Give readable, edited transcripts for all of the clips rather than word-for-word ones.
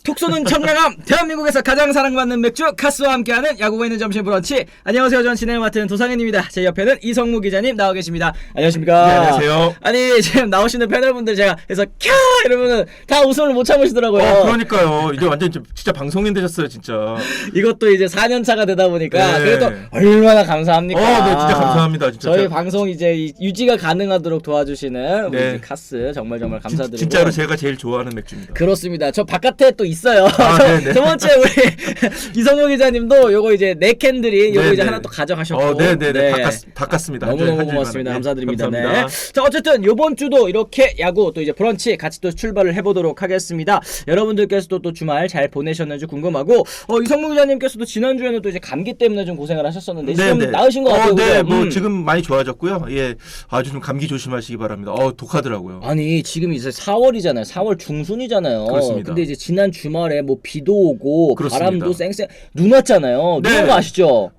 톡 쏘는 청량함 대한민국에서 가장 사랑받는 맥주 카스와 함께하는 야구가 있는 점심 브런치. 안녕하세요. 저는 진행을 맡은 도상현입니다. 제 옆에는 이성무 기자님 나와 계십니다. 안녕하십니까? 네, 안녕하세요. 아니 지금 나오시는 패널분들 제가 해서 캬 이러면은 다 웃음을 못 참으시더라고요. 그러니까요. 이제 완전 진짜 방송인 되셨어요, 진짜. 이것도 이제 4년 차가 되다 보니까 네. 그래도 얼마나 감사합니까? 네, 진짜 감사합니다. 진짜. 저희 방송 이제 유지가 가능하도록 도와주시는 우리 네. 이제 카스 정말 감사드리고. 진짜로 제가 제일 좋아하는 맥주입니다. 그렇습니다. 저 바깥에 또 있어요. 네네. 저번주에 우리 이성호 기자님도 요거 이제 네 캔들이 요거 네네. 이제 하나 또 가져가셨고. 네네네. 네. 바꿨습니다. 너무너무 한 고맙습니다. 주일만. 감사드립니다. 네. 감사합니다. 자, 어쨌든 요번 주도 이렇게 야구 또 이제 브런치 같이 또 출발을 해보도록 하겠습니다. 여러분들께서도 또 주말 잘 보내셨는지 궁금하고, 이성무 기자님께서도 지난주에는 또 이제 감기 때문에 좀 고생을 하셨었는데 지금 나으신 것 같아요. 네, 그죠? 뭐 지금 많이 좋아졌고요. 예, 아주 좀 감기 조심하시기 바랍니다. 독하더라고요. 아니 지금 이제 4월이잖아요. 4월 중순이잖아요. 그렇습니다. 근데 이제 지난 주말에 뭐 비도 오고 그렇습니다. 바람도 쌩쌩 눈 왔잖아요. 네. 눈 온 거 아시죠?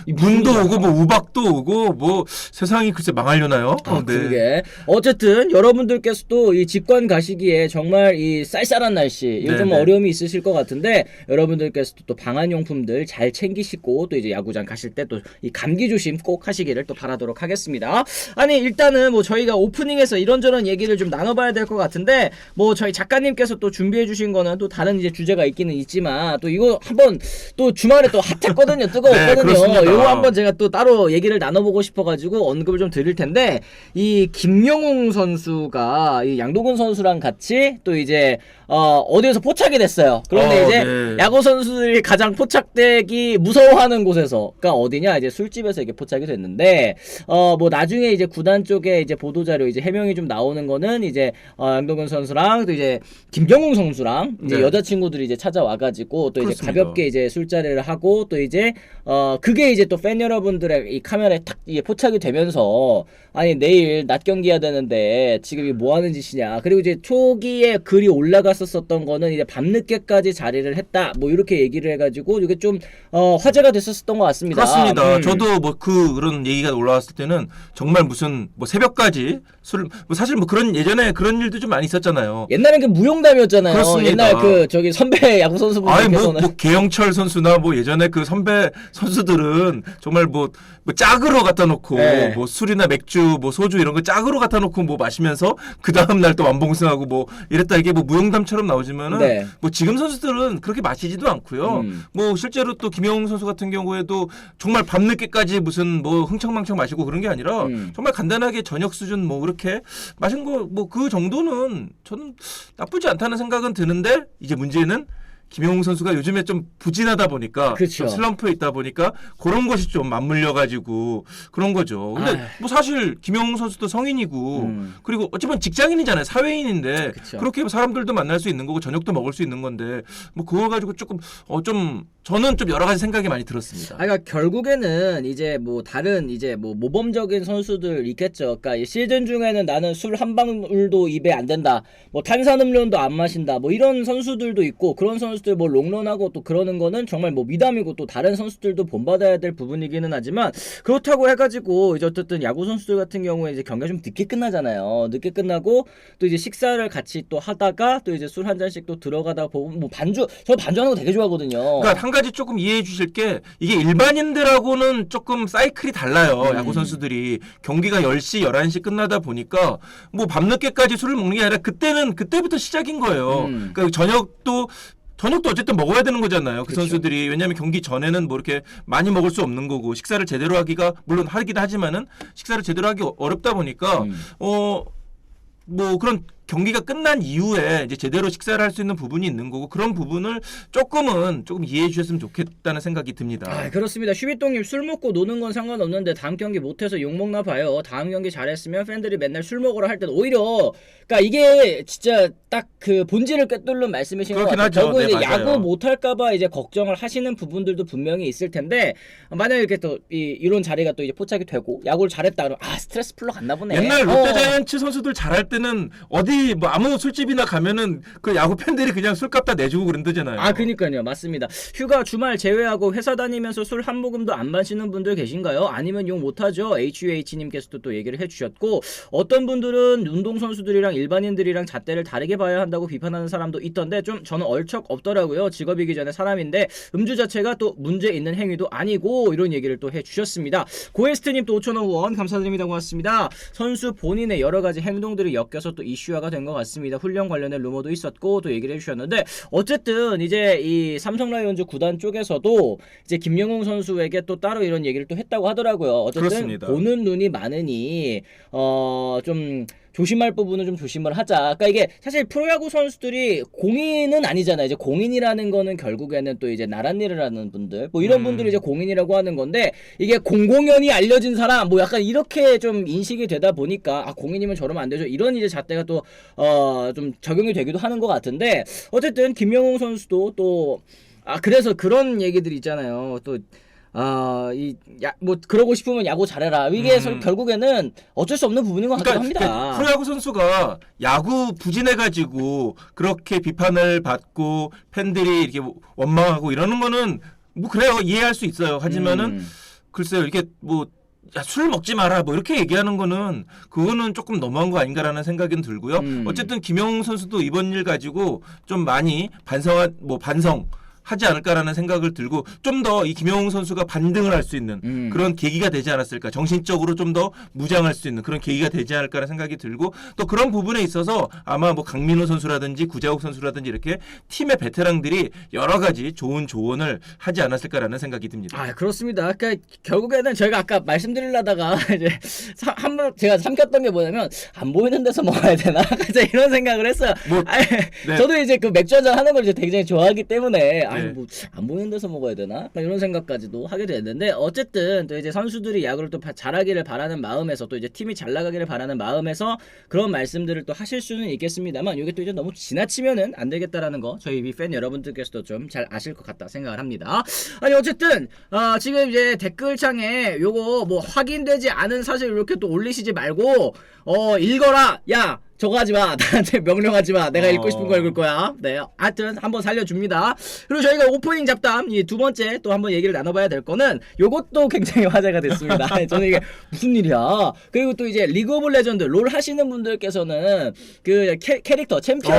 눈도 오고 뭐 우박도 오고 뭐 세상이 글쎄 망하려나요? 네. 그러게. 어쨌든 여러분들께서도 이 직관 가시기에 정말 이 쌀쌀한 날씨 이거 좀 네네. 어려움이 있으실 것 같은데 여러분들께서도 또 방한용품들 잘 챙기시고 또 이제 야구장 가실 때 또 이 감기 조심 꼭 하시기를 또 바라도록 하겠습니다. 아니 일단은 뭐 저희가 오프닝에서 이런저런 얘기를 좀 나눠봐야 될 것 같은데 뭐 저희 작가님께서 또 준비해주신 거는 또 다른 이제 주제가 있기는 있지만 또 이거 한번 또 주말에 또 핫했거든요. 뜨거웠거든요. 그렇습니다. 요거 한번 제가 또 따로 얘기를 나눠보고 싶어가지고 언급을 좀 드릴 텐데 이 김영웅 선수가 이 양동근 선수랑 같이 또 이제 어디에서 포착이 됐어요. 그런데 이제 네. 야구 선수들이 가장 포착되기 무서워하는 곳에서, 그러니까 어디냐 이제 술집에서 이게 포착이 됐는데 뭐 나중에 이제 구단 쪽에 이제 보도 자료 이제 해명이 좀 나오는 거는 이제 양동근 선수랑 또 이제 김경웅 선수랑 이제 네. 여자친구들이 이제 찾아와가지고 또 이제 그렇습니다. 가볍게 이제 술자리를 하고 또 이제 그게 이제 또 팬 여러분들의 이 카메라에 탁 이게 포착이 되면서 아니 내일 낮 경기해야 되는데 지금 이게 뭐 하는 짓이냐. 그리고 이제 초기에 글이 올라갔었던 거는 이제 밤늦게까지 자리를 했다. 뭐 이렇게 얘기를 해가지고 이게 좀 화제가 됐었던 것 같습니다. 그렇습니다. 저도 뭐 그런 얘기가 올라왔을 때는 정말 무슨 뭐 새벽까지 뭐 사실 뭐 그런 예전에 그런 일도 좀 많이 있었잖아요. 옛날엔 그 무용담이었잖아요. 그렇습니다. 옛날 그 저기 선배 야구 아니 선수분들께서는 뭐 개영철 선수나 뭐 예전에 그 선배 선수들은 정말 뭐 짝으로 갖다 놓고 네. 뭐 술이나 맥주 뭐 소주 이런 거 짝으로 갖다 놓고 뭐 마시면서 그 다음 날 또 완봉승하고 뭐 이랬다 이게 뭐 무용담처럼 나오지만은 네. 뭐 지금 선수들은 그렇게 마시지도 않고요. 뭐 실제로 또 김영웅 선수 같은 경우에도 정말 밤늦게까지 무슨 뭐 흥청망청 마시고 그런 게 아니라 정말 간단하게 저녁 수준 뭐 그렇게 마신 거 뭐 그 정도는 저는 나쁘지 않다는 생각은 드는데 이제 문제는 김영웅 선수가 요즘에 좀 부진하다 보니까 그렇죠. 좀 슬럼프에 있다 보니까 그런 것이 좀 맞물려 가지고 그런 거죠. 근데 아휴. 뭐 사실 김영웅 선수도 성인이고 그리고 어찌보면 직장인이잖아요. 사회인인데 그쵸. 그렇게 사람들도 만날 수 있는 거고 저녁도 먹을 수 있는 건데 뭐 그거 가지고 조금 좀 저는 좀 여러 가지 생각이 많이 들었습니다. 그러니까 결국에는 이제 뭐 다른 이제 뭐 모범적인 선수들 있겠죠. 그러니까 이 시즌 중에는 나는 술 한 방울도 입에 안 된다. 뭐 탄산음료도 안 마신다. 뭐 이런 선수들도 있고 그런 선수들 뭐 롱런하고 또 그러는 거는 정말 뭐 미담이고 또 다른 선수들도 본받아야 될 부분이기는 하지만 그렇다고 해가지고 이제 어쨌든 야구 선수들 같은 경우에 이제 경기가 좀 늦게 끝나잖아요. 늦게 끝나고 또 이제 식사를 같이 또 하다가 또 이제 술 한 잔씩 또 들어가다 보면 뭐 저 반주하는 거 되게 좋아하거든요. 그러니까 한 가지 조금 이해해 주실 게 이게 일반인들하고는 조금 사이클이 달라요. 야구 선수들이 경기가 10시, 11시 끝나다 보니까 뭐 밤늦게까지 술을 먹는 게 아니라 그때부터 시작인 거예요. 그러니까 저녁도 어쨌든 먹어야 되는 거잖아요. 그 그쵸. 선수들이. 왜냐하면 경기 전에는 뭐 이렇게 많이 먹을 수 없는 거고 식사를 제대로 하기가 물론 하긴 하지만은 식사를 제대로 하기 어렵다 보니까 뭐 그런 경기가 끝난 이후에 이제 제대로 식사를 할 수 있는 부분이 있는 거고 그런 부분을 조금 이해해 주셨으면 좋겠다는 생각이 듭니다. 그렇습니다. 슈비똥님 술 먹고 노는 건 상관없는데 다음 경기 못해서 욕먹나 봐요. 다음 경기 잘했으면 팬들이 맨날 술 먹으러 할 때는 오히려 그러니까 이게 진짜 딱 그 본질을 꿰뚫는 말씀이신 것 그렇긴 같아요. 하죠. 결국 네, 이제 맞아요. 야구 못할까봐 이제 걱정을 하시는 부분들도 분명히 있을 텐데 만약에 이렇게 또 이런 자리가 또 이제 포착이 되고 야구를 잘했다 그러면 스트레스 풀러 갔나 보네. 옛날 롯데자이언츠 선수들 잘할 때는 어디 어디 뭐 아무 술집이나 가면은 그 야구 팬들이 그냥 술값 다 내주고 그런다잖아요. 아, 그니까요. 맞습니다. 휴가 주말 제외하고 회사 다니면서 술 한 모금도 안 마시는 분들 계신가요? 아니면 욕 못하죠? HUH님께서도 또 얘기를 해주셨고, 어떤 분들은 운동선수들이랑 일반인들이랑 잣대를 다르게 봐야 한다고 비판하는 사람도 있던데 좀 저는 얼척 없더라고요. 직업이기 전에 사람인데 음주 자체가 또 문제 있는 행위도 아니고, 이런 얘기를 또 해주셨습니다. 고에스트님 또 5,000원 후원 감사드립니다. 고맙습니다. 선수 본인의 여러 가지 행동들이 엮여서 또 이슈화가 된 것 같습니다. 훈련 관련된 루머도 있었고 또 얘기를 해주셨는데, 어쨌든 이제 이 삼성 라이온즈 구단 쪽에서도 이제 김영웅 선수에게 또 따로 이런 얘기를 또 했다고 하더라고요. 어쨌든 그렇습니다. 보는 눈이 많으니 좀 조심할 부분은 좀 조심을 하자. 그러니까 이게 사실 프로야구 선수들이 공인은 아니잖아요. 이제 공인이라는 거는 결국에는 또 이제 나란 일을 하는 분들, 뭐 이런 분들이 이제 공인이라고 하는 건데, 이게 공공연히 알려진 사람, 뭐 약간 이렇게 좀 인식이 되다 보니까 아, 공인이면 저러면 안 되죠. 이런 이제 잣대가 또 좀 적용이 되기도 하는 것 같은데, 어쨌든 김영웅 선수도 또 그래서 그런 얘기들 있잖아요. 또 뭐 그러고 싶으면 야구 잘해라. 이게 결국에는 어쩔 수 없는 부분인 것 같기도 합니다. 그러니까 프로야구 선수가 야구 부진해가지고 그렇게 비판을 받고 팬들이 이렇게 원망하고 이러는 거는 뭐 그래요, 이해할 수 있어요. 하지만은 글쎄요, 이렇게 뭐 야, 술 먹지 마라 뭐 이렇게 얘기하는 거는 그거는 조금 너무한 거 아닌가라는 생각은 들고요. 어쨌든 김영웅 선수도 이번 일 가지고 좀 많이 반성하지 않을까라는 생각을 들고, 좀 더 이 김영웅 선수가 반등을 할 수 있는 그런 계기가 되지 않았을까, 정신적으로 좀 더 무장할 수 있는 그런 계기가 되지 않을까라는 생각이 들고, 또 그런 부분에 있어서 아마 뭐 강민호 선수라든지 구자욱 선수라든지 이렇게 팀의 베테랑들이 여러 가지 좋은 조언을 하지 않았을까라는 생각이 듭니다. 그렇습니다. 그러니까 결국에는 저희가 아까 말씀드리려다가 이제 한번 제가 삼켰던 게 뭐냐면, 안 보이는 데서 먹어야 되나? 이런 생각을 했어요. 네. 저도 이제 그 맥주 한잔 하는 걸 이제 굉장히 좋아하기 때문에 네. 안 보이는 데서 먹어야 되나? 이런 생각까지도 하게 됐는데, 어쨌든 또 이제 선수들이 야구를 또 잘하기를 바라는 마음에서, 또 이제 팀이 잘 나가기를 바라는 마음에서 그런 말씀들을 또 하실 수는 있겠습니다만, 이게 또 이제 너무 지나치면은 안 되겠다라는 거 저희 팬 여러분들께서도 좀 잘 아실 것 같다 생각을 합니다. 아니, 어쨌든 지금 이제 댓글창에 요거 뭐 확인되지 않은 사실 이렇게 또 올리시지 말고 읽어라. 야, 저거 하지 마. 나한테 명령하지 마. 내가 읽고 싶은 거 읽을 거야. 네. 하여튼 한번 살려줍니다. 그리고 저희가 오프닝 잡담 이 두 번째 또 한번 얘기를 나눠봐야 될 거는, 요것도 굉장히 화제가 됐습니다. 저는 이게 무슨 일이야. 그리고 또 이제 리그 오브 레전드 롤 하시는 분들께서는 그 캐릭터 챔피언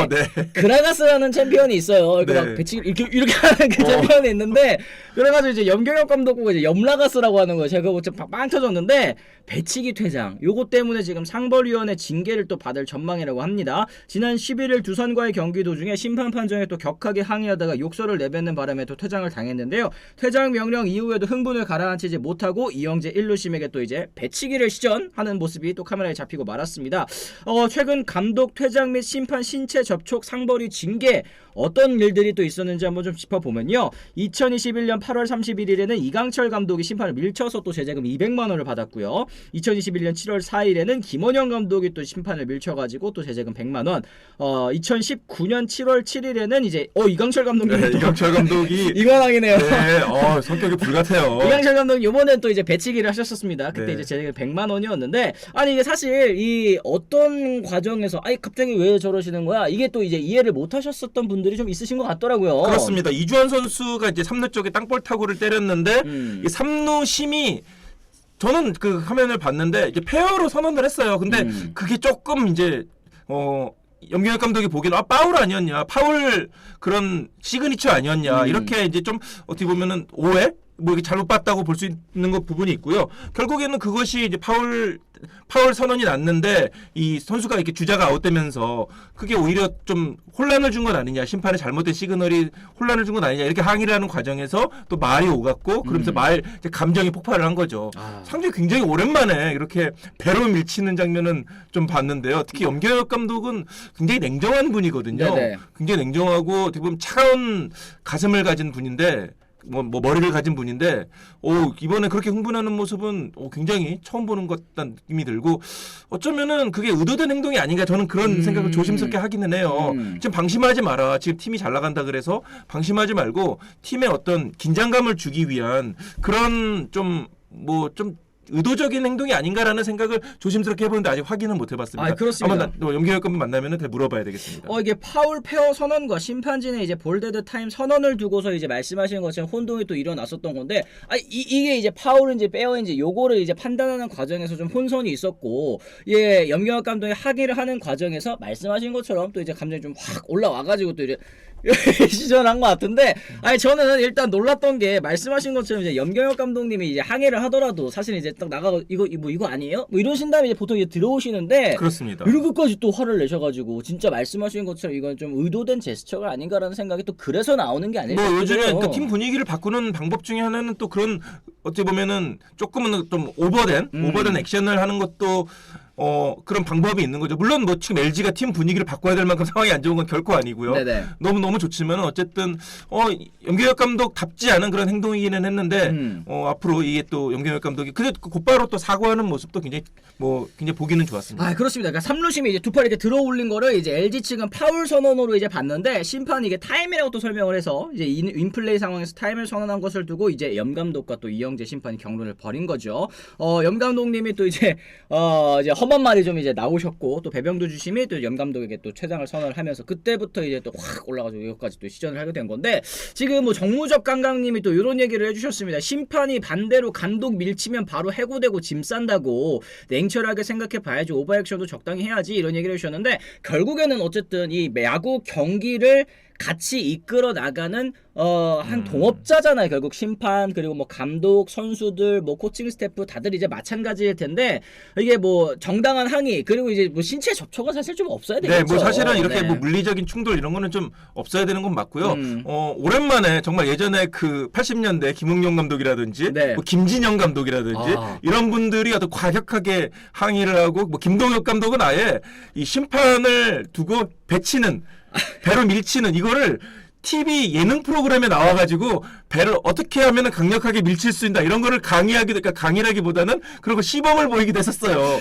중에 그라가스라는 챔피언이 있어요. 이렇게 막 배치 이렇게 하는 그 챔피언이 있는데, 그래가지고 이제 염경엽 감독 보고 이제 염라가스라고 하는 거예요. 제가 그거 빵 터졌는데, 배치기 퇴장 요거 때문에 지금 상벌위원회 징계를 또 받을 전망이라고 합니다. 지난 11일 두산과의 경기 도중에 심판 판정에 또 격하게 항의하다가 욕설을 내뱉는 바람에 또 퇴장을 당했는데요. 퇴장 명령 이후에도 흥분을 가라앉히지 못하고 이영재 1루심에게 또 이제 배치기를 시전하는 모습이 또 카메라에 잡히고 말았습니다. 최근 감독 퇴장 및 심판 신체 접촉 상벌위 징계 어떤 일들이 또 있었는지 한번 좀 짚어보면요. 2021년 8월 31일에는 이강철 감독이 심판을 밀쳐서 또 제재금 200만 원을 받았고요. 2021년 7월 4일에는 김원영 감독이 또 심판을 밀쳐가지고 또 제재금 100만 원. 2019년 7월 7일에는 이제 이강철 감독님, 이강철 감독이 이관왕이네요. 네, 성격이 불같아요. 이강철 감독 요번엔 또 이제 배치기를 하셨었습니다. 그때 이제 제재금 100만 원이었는데, 아니 이게 사실 이 어떤 과정에서 갑자기 왜 저러시는 거야? 이게 또 이제 이해를 못 하셨었던 분들이 좀 있으신 것 같더라고요. 그렇습니다. 이주환 선수가 이제 3루 쪽에 땅볼 타구를 때렸는데 이 3루 심이, 저는 그 화면을 봤는데 이제 페어로 선언을 했어요. 근데 그게 조금 이제 염경엽 감독이 보기에는 파울 아니었냐, 파울 그런 시그니처 아니었냐, 이렇게 이제 좀 어떻게 보면은 오해, 뭐 이게 잘못 봤다고 볼 수 있는 것 부분이 있고요. 결국에는 그것이 이제 파울 선언이 났는데 이 선수가 이렇게 주자가 아웃되면서 그게 오히려 좀 혼란을 준 건 아니냐, 심판의 잘못된 시그널이 혼란을 준 건 아니냐, 이렇게 항의를 하는 과정에서 또 말이 오갔고, 그러면서 이제 감정이 폭발을 한 거죠. 상당히 굉장히 오랜만에 이렇게 배로 밀치는 장면은 좀 봤는데요. 특히 염경엽 감독은 굉장히 냉정한 분이거든요. 네네. 굉장히 냉정하고 어떻게 보면 차가운 가슴을 가진 분인데, 뭐 머리를 가진 분인데, 이번에 그렇게 흥분하는 모습은 굉장히 처음 보는 것 같다는 느낌이 들고, 어쩌면은 그게 의도된 행동이 아닌가, 저는 그런 생각을 조심스럽게 하기는 해요. 지금 방심하지 마라. 지금 팀이 잘 나간다 그래서 방심하지 말고 팀에 어떤 긴장감을 주기 위한 그런 좀 의도적인 행동이 아닌가라는 생각을 조심스럽게 해보는데 아직 확인은 못 해봤습니다. 그렇습니다. 아마 염기혁 만나면은 물어봐야 되겠습니다. 이게 파울 페어 선언과 심판진의 이제 볼데드 타임 선언을 두고서 이제 말씀하신 것처럼 혼동이 또 일어났었던 건데, 이게 이제 파울인지 페어인지 요거를 이제 판단하는 과정에서 좀 혼선이 있었고, 예, 염기혁 감독이 항의를 하는 과정에서 말씀하신 것처럼 또 이제 감정이 좀 확 올라와가지고 또 이제 시전한 것 같은데, 저는 일단 놀랐던 게 말씀하신 것처럼 이제 염경엽 감독님이 이제 항의를 하더라도 사실 이제 딱 나가고 이거 아니에요? 뭐 이러신 다음에 이제 보통 이제 들어오시는데, 그렇습니다. 이렇게까지 또 화를 내셔가지고 진짜 말씀하신 것처럼 이건 좀 의도된 제스처가 아닌가라는 생각이 또 그래서 나오는 게 아닐까 싶어요. 요즘에 그러니까 팀 분위기를 바꾸는 방법 중에 하나는 또 그런 어찌 보면은 조금은 좀 오버된 액션을 하는 것도 그런 방법이 있는 거죠. 물론 뭐 지금 LG가 팀 분위기를 바꿔야 될 만큼 상황이 안 좋은 건 결코 아니고요. 네네. 너무 좋지만 어쨌든 염경엽 감독답지 않은 그런 행동이기는 했는데 앞으로 이게 또 염경엽 감독이 그래도 곧바로 또 사과하는 모습도 굉장히 보기는 좋았습니다. 그렇습니다. 그러니까 3루심이 이제 두 팔 이렇게 들어 올린 거를 이제 LG 측은 파울 선언으로 이제 봤는데, 심판이 이게 타임이라고 또 설명을 해서 이제 인플레이 상황에서 타임을 선언한 것을 두고 이제 염 감독과 또 이영재 심판이 경론을 벌인 거죠. 염 감독님이 또 이제 험한 말이 좀 이제 나오셨고, 또 배병두 주심이 또 염 감독에게 또 퇴장을 선언을 하면서 그때부터 이제 또 확 올라가지고 여기까지 또 시전을 하게 된 건데, 지금 뭐 정무적 강강님이 또 이런 얘기를 해주셨습니다. 심판이 반대로 감독 밀치면 바로 해고되고 짐 싼다고 냉철하게 생각해 봐야지, 오버액션도 적당히 해야지, 이런 얘기를 해주셨는데, 결국에는 어쨌든 이 야구 경기를 같이 이끌어 나가는 한 동업자잖아요. 결국 심판, 그리고 뭐 감독, 선수들, 뭐 코칭 스태프 다들 이제 마찬가지일 텐데, 이게 뭐 정당한 항의, 그리고 이제 뭐 신체 접촉은 사실 좀 없어야 되겠죠. 네, 뭐 사실은 이렇게 뭐 물리적인 충돌 이런 거는 좀 없어야 되는 건 맞고요. 오랜만에 정말 예전에 그 80년대 김웅용 감독이라든지 뭐 김진영 감독이라든지 이런 분들이 어떤 과격하게 항의를 하고, 뭐 김동엽 감독은 아예 이 심판을 두고 배로 밀치는 이거를 TV 예능 프로그램에 나와가지고 배를 어떻게 하면 강력하게 밀칠 수 있다 이런 거를 강의라기보다는 그런 거 시범을 보이기도 했었어요.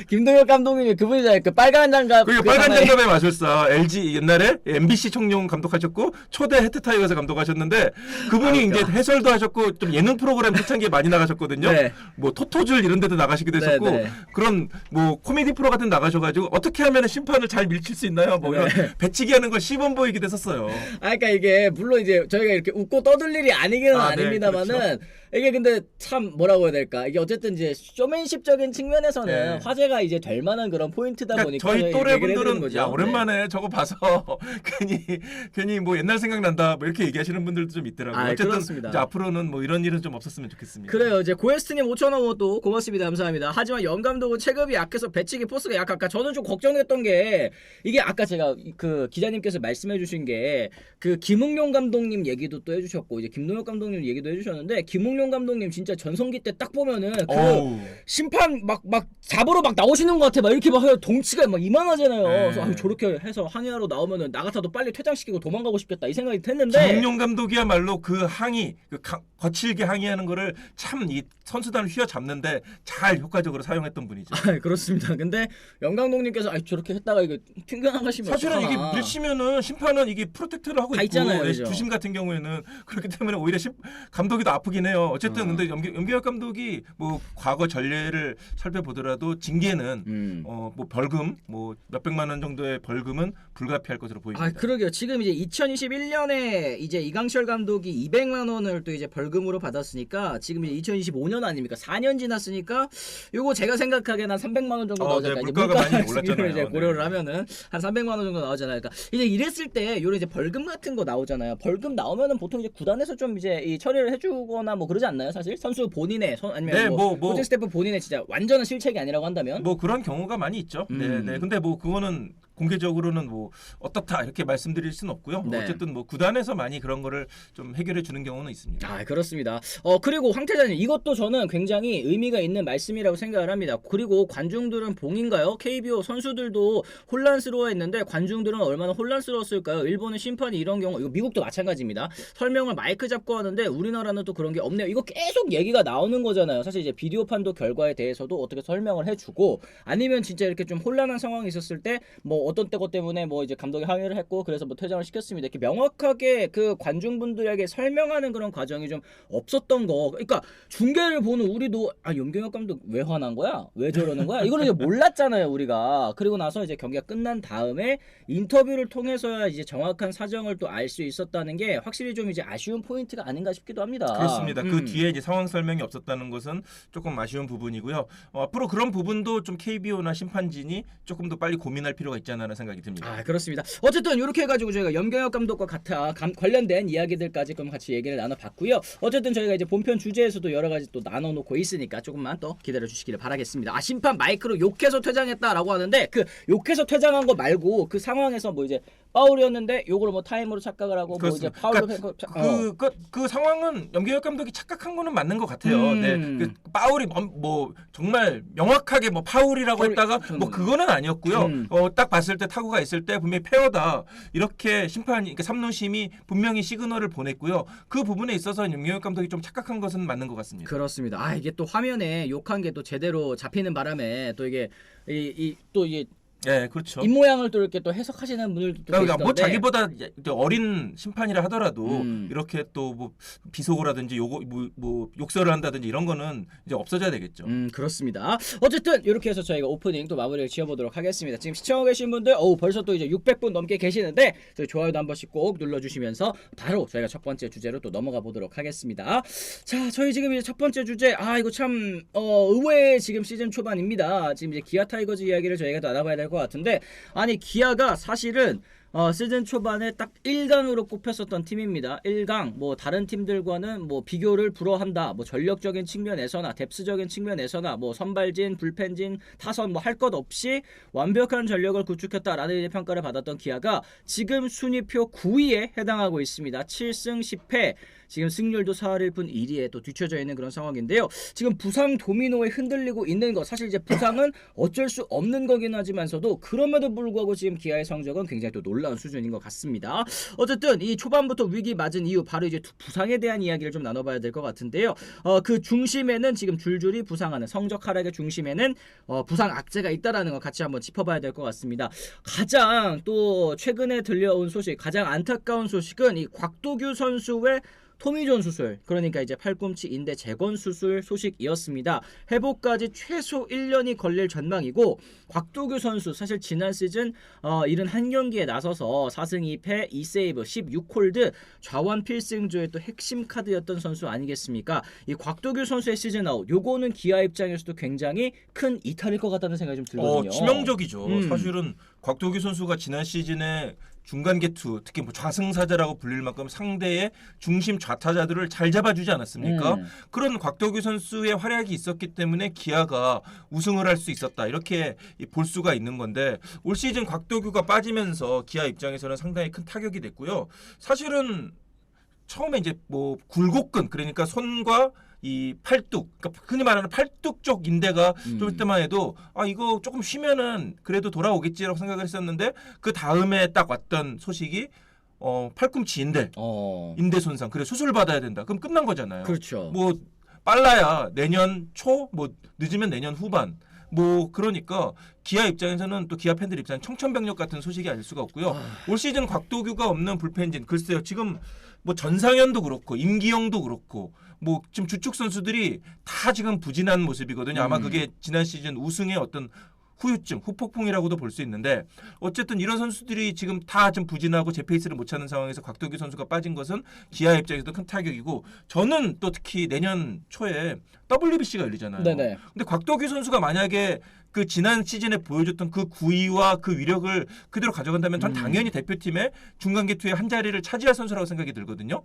김동엽 감독님이 그분이잖아요. 그 빨간 장갑. 그리고 빨간 장갑의 마술사, LG 옛날에 MBC 청룡 감독하셨고 초대 해트타이거에서 감독하셨는데, 그분이 이제 해설도 하셨고 좀 예능 프로그램 초창기에 많이 나가셨거든요. 뭐 토토즐 이런 데도 나가시기도 했었고, 그런 뭐 코미디 프로 같은 데 나가셔가지고 어떻게 하면 심판을 잘 밀칠 수 있나요? 뭐 이런 배치기 하는 걸 시범 보이기도 했었어요. 그러니까 이게 물론 이제 저희가 이렇게 웃고 떠들 일이 아니기는 아닙니다만은, 그렇죠. 이게 근데 참 뭐라고 해야 될까, 이게 어쨌든 이제 쇼맨십적인 측면에서는 화제가 이제 될 만한 그런 포인트다 보니까 저희 또래 분들은 오랜만에 저거 봐서 괜히 뭐 옛날 생각난다 뭐 이렇게 얘기하시는 분들도 좀 있더라고요. 어쨌든 그렇습니다. 이제 앞으로는 뭐 이런 일은 좀 없었으면 좋겠습니다. 그래요. 이제 고에스트님 5,000원 또 고맙습니다. 감사합니다. 하지만 염 감독은 체급이 약해서 배치기 포스가 약할까, 저는 좀 걱정했던 게, 이게 아까 제가 그 기자님께서 말씀해주신 게 그 김웅용 감독님 얘기도 또 해주셨고, 이제 김동엽 감독님 얘기도 해주셨는데, 김웅용 감독님 진짜 전성기 때 딱 보면은 그 심판 막 잡으러 막 나오시는 것 같아. 막 이렇게 막 덩치가 막 이만하잖아요. 그래서 저렇게 해서 항의하러 나오면은 나 같아도 빨리 퇴장시키고 도망가고 싶겠다 이 생각이 했는데, 김웅용 감독이야말로 그 항의, 거칠게 항의하는 거를 참 이 선수단을 휘어잡는데 잘 효과적으로 사용했던 분이죠. 그렇습니다. 근데 염 감독님께서 저렇게 했다가 이거 튕겨나가시면 사실은 이게 밀치면은 심판은 이게 프로텍트를 하고 있고, 있잖아요, 주심 같은 경우에는 그렇기 때문에 오히려 감독이 더 아프긴 해요. 어쨌든 근데 염기혁 감독이 뭐 과거 전례를 살펴보더라도 징계는 뭐 벌금 뭐 몇백만 원 정도의 벌금은 불가피할 것으로 보입니다. 그러게요. 지금 이제 2021년에 이제 이강철 감독이 200만 원을 또 이제 벌금으로 받았으니까, 지금 이제 2025년 아닙니까? 4년 지났으니까 요거 제가 생각하기에는 한 300만 원 정도 나오잖아요. 물가가 많이 올랐잖아요. 이제 고려를 하면은 한 300만 원 정도 나오잖아요. 그러니까 이제 이랬을 때 요런 이제 벌금 같은 거 나오잖아요. 벌금 나오면은 보통 이제 구단에서 좀 이제 이 처리를 해주거나 뭐 그러지 않나요? 사실 선수 본인의 아니면 코칭 스태프 본인의 진짜 완전한 실책이 아니라고 한다면 뭐 그런 경우가 많이 있죠. 네. 근데 뭐 그거는 공개적으로는 뭐 어떻다 이렇게 말씀드릴 수는 없고요. 어쨌든 뭐 구단에서 많이 그런 거를 좀 해결해 주는 경우는 있습니다. 그렇습니다. 그리고 황태자님, 이것도 저는 굉장히 의미가 있는 말씀이라고 생각을 합니다. 그리고 관중들은 봉인가요? KBO 선수들도 혼란스러워했는데 관중들은 얼마나 혼란스러웠을까요? 일본은 심판이 이런 경우, 이거 미국도 마찬가지입니다. 설명을 마이크 잡고 하는데 우리나라는 또 그런 게 없네요. 이거 계속 얘기가 나오는 거잖아요. 사실 이제 비디오 판도 결과에 대해서도 어떻게 설명을 해주고, 아니면 진짜 이렇게 좀 혼란한 상황이 있었을 때 뭐 어떤 것 때문에 뭐 이제 감독이 항의를 했고 그래서 뭐 퇴장을 시켰습니다. 이렇게 명확하게 그 관중분들에게 설명하는 그런 과정이 좀 없었던 거. 그러니까 중계를 보는 우리도 염경엽 감독 왜 화난 거야? 왜 저러는 거야? 이거는 이제 몰랐잖아요, 우리가. 그리고 나서 이제 경기가 끝난 다음에 인터뷰를 통해서야 이제 정확한 사정을 또 알 수 있었다는 게 확실히 좀 이제 아쉬운 포인트가 아닌가 싶기도 합니다. 그렇습니다. 그 뒤에 이제 상황 설명이 없었다는 것은 조금 아쉬운 부분이고요. 앞으로 그런 부분도 좀 KBO나 심판진이 조금 더 빨리 고민할 필요가 있지 않나 생각이 듭니다. 그렇습니다. 어쨌든 이렇게 해가지고 저희가 염경엽 감독과 관련된 이야기들까지 좀 같이 얘기를 나눠봤고요. 어쨌든 저희가 이제 본편 주제에서도 여러 가지 또 나눠놓고 있으니까 조금만 또 기다려 주시기를 바라겠습니다. 심판 마이크로 욕해서 퇴장했다라고 하는데 그 욕해서 퇴장한 거 말고 그 상황에서 뭐 이제 파울이었는데 요걸 뭐 타임으로 착각을 하고 그렇습니다. 뭐 이제 파울로 그 상황은 염경엽 감독이 착각한 거는 맞는 것 같아요. 네, 그 파울이 뭐 정말 명확하게 뭐 파울이라고 했다가 뭐 그거는 아니었고요. 딱 봤을 때 타구가 있을 때 분명히 페어다 이렇게 심판이 그러니까 삼루심이 분명히 시그널을 보냈고요. 그 부분에 있어서 염경엽 감독이 좀 착각한 것은 맞는 것 같습니다. 그렇습니다. 이게 또 화면에 욕한 게 또 제대로 잡히는 바람에 또 이게 또 이게 네, 그렇죠. 입 모양을 또 이렇게 또 해석하시는 분들도 그러니까 계시던데. 뭐 자기보다 어린 심판이라 하더라도 이렇게 또 뭐 비속어를 하든지 뭐 욕설을 한다든지 이런 거는 이제 없어져야 되겠죠. 그렇습니다. 어쨌든 이렇게 해서 저희가 오프닝 또 마무리를 지어보도록 하겠습니다. 지금 시청하고 계신 분들 벌써 또 이제 600분 넘게 계시는데 저희 좋아요도 한 번씩 꼭 눌러주시면서 바로 저희가 첫 번째 주제로 또 넘어가 보도록 하겠습니다. 자, 저희 지금 이제 첫 번째 주제 이거 참 의외의 지금 시즌 초반입니다. 지금 이제 기아 타이거즈 이야기를 저희가 또 알아봐야 될 것 같은데 기아가 사실은 시즌 초반에 딱 1강으로 꼽혔었던 팀입니다. 1강 뭐 다른 팀들과는 뭐 비교를 불허한다. 뭐 전력적인 측면에서나 뎁스적인 측면에서나 뭐 선발진, 불펜진, 타선 뭐 할 것 없이 완벽한 전력을 구축했다라는 평가를 받았던 기아가 지금 순위표 9위에 해당하고 있습니다. 7승 10패. 지금 승률도 4할 1푼 1리에 또 뒤쳐져 있는 그런 상황인데요. 지금 부상 도미노에 흔들리고 있는 거 사실 이제 부상은 어쩔 수 없는 거긴 하지만서도 그럼에도 불구하고 지금 기아의 성적은 굉장히 또 놀라운 수준인 것 같습니다. 어쨌든 이 초반부터 위기 맞은 이유 바로 이제 부상에 대한 이야기를 좀 나눠봐야 될 것 같은데요. 그 중심에는 지금 줄줄이 부상하는 성적 하락의 중심에는 부상 악재가 있다라는 거 같이 한번 짚어봐야 될 것 같습니다. 가장 또 최근에 들려온 소식, 가장 안타까운 소식은 이 곽도규 선수의 토미존 수술, 그러니까 이제 팔꿈치 인대 재건 수술 소식이었습니다. 회복까지 최소 1년이 걸릴 전망이고 곽도규 선수 사실 지난 시즌 71경기에 나서서 4승 2패 2세이브 16홀드 좌완 필승조의 또 핵심 카드였던 선수 아니겠습니까? 이 곽도규 선수의 시즌 아웃 요거는 기아 입장에서도 굉장히 큰 이탈일 것 같다는 생각이 좀 들거든요. 치명적이죠. 사실은 곽도규 선수가 지난 시즌에 중간 개투 특히 뭐 좌승사자라고 불릴 만큼 상대의 중심 좌타자들을 잘 잡아주지 않았습니까? 그런 곽도규 선수의 활약이 있었기 때문에 기아가 우승을 할 수 있었다 이렇게 볼 수가 있는 건데 올 시즌 곽도규가 빠지면서 기아 입장에서는 상당히 큰 타격이 됐고요. 사실은 처음에 이제 뭐 굴곡근 그러니까 손과 이 팔뚝, 그러니까 흔히 말하는 팔뚝 쪽 인대가 좀 때만 해도 이거 조금 쉬면은 그래도 돌아오겠지라고 생각을 했었는데 그 다음에 딱 왔던 소식이 팔꿈치 인대 손상, 그래 수술 받아야 된다. 그럼 끝난 거잖아요. 그렇죠. 뭐 빨라야 내년 초, 뭐 늦으면 내년 후반. 뭐 그러니까 기아 입장에서는 또 기아 팬들 입장은 청천벽력 같은 소식이 아닐 수가 없고요. 올 시즌 곽도규가 없는 불펜진 글쎄요. 지금 뭐 전상현도 그렇고 임기영도 그렇고 뭐 지금 주축 선수들이 다 지금 부진한 모습이거든요. 아마 그게 지난 시즌 우승의 어떤 후유증, 후폭풍이라고도 볼 수 있는데 어쨌든 이런 선수들이 지금 다 좀 부진하고 제 페이스를 못 찾는 상황에서 곽도규 선수가 빠진 것은 기아 입장에서도 큰 타격이고 저는 또 특히 내년 초에 WBC가 열리잖아요. 네네. 근데 곽도규 선수가 만약에 그 지난 시즌에 보여줬던 그 구위와 그 위력을 그대로 가져간다면 전 당연히 대표팀의 중간 개투의 한 자리를 차지할 선수라고 생각이 들거든요.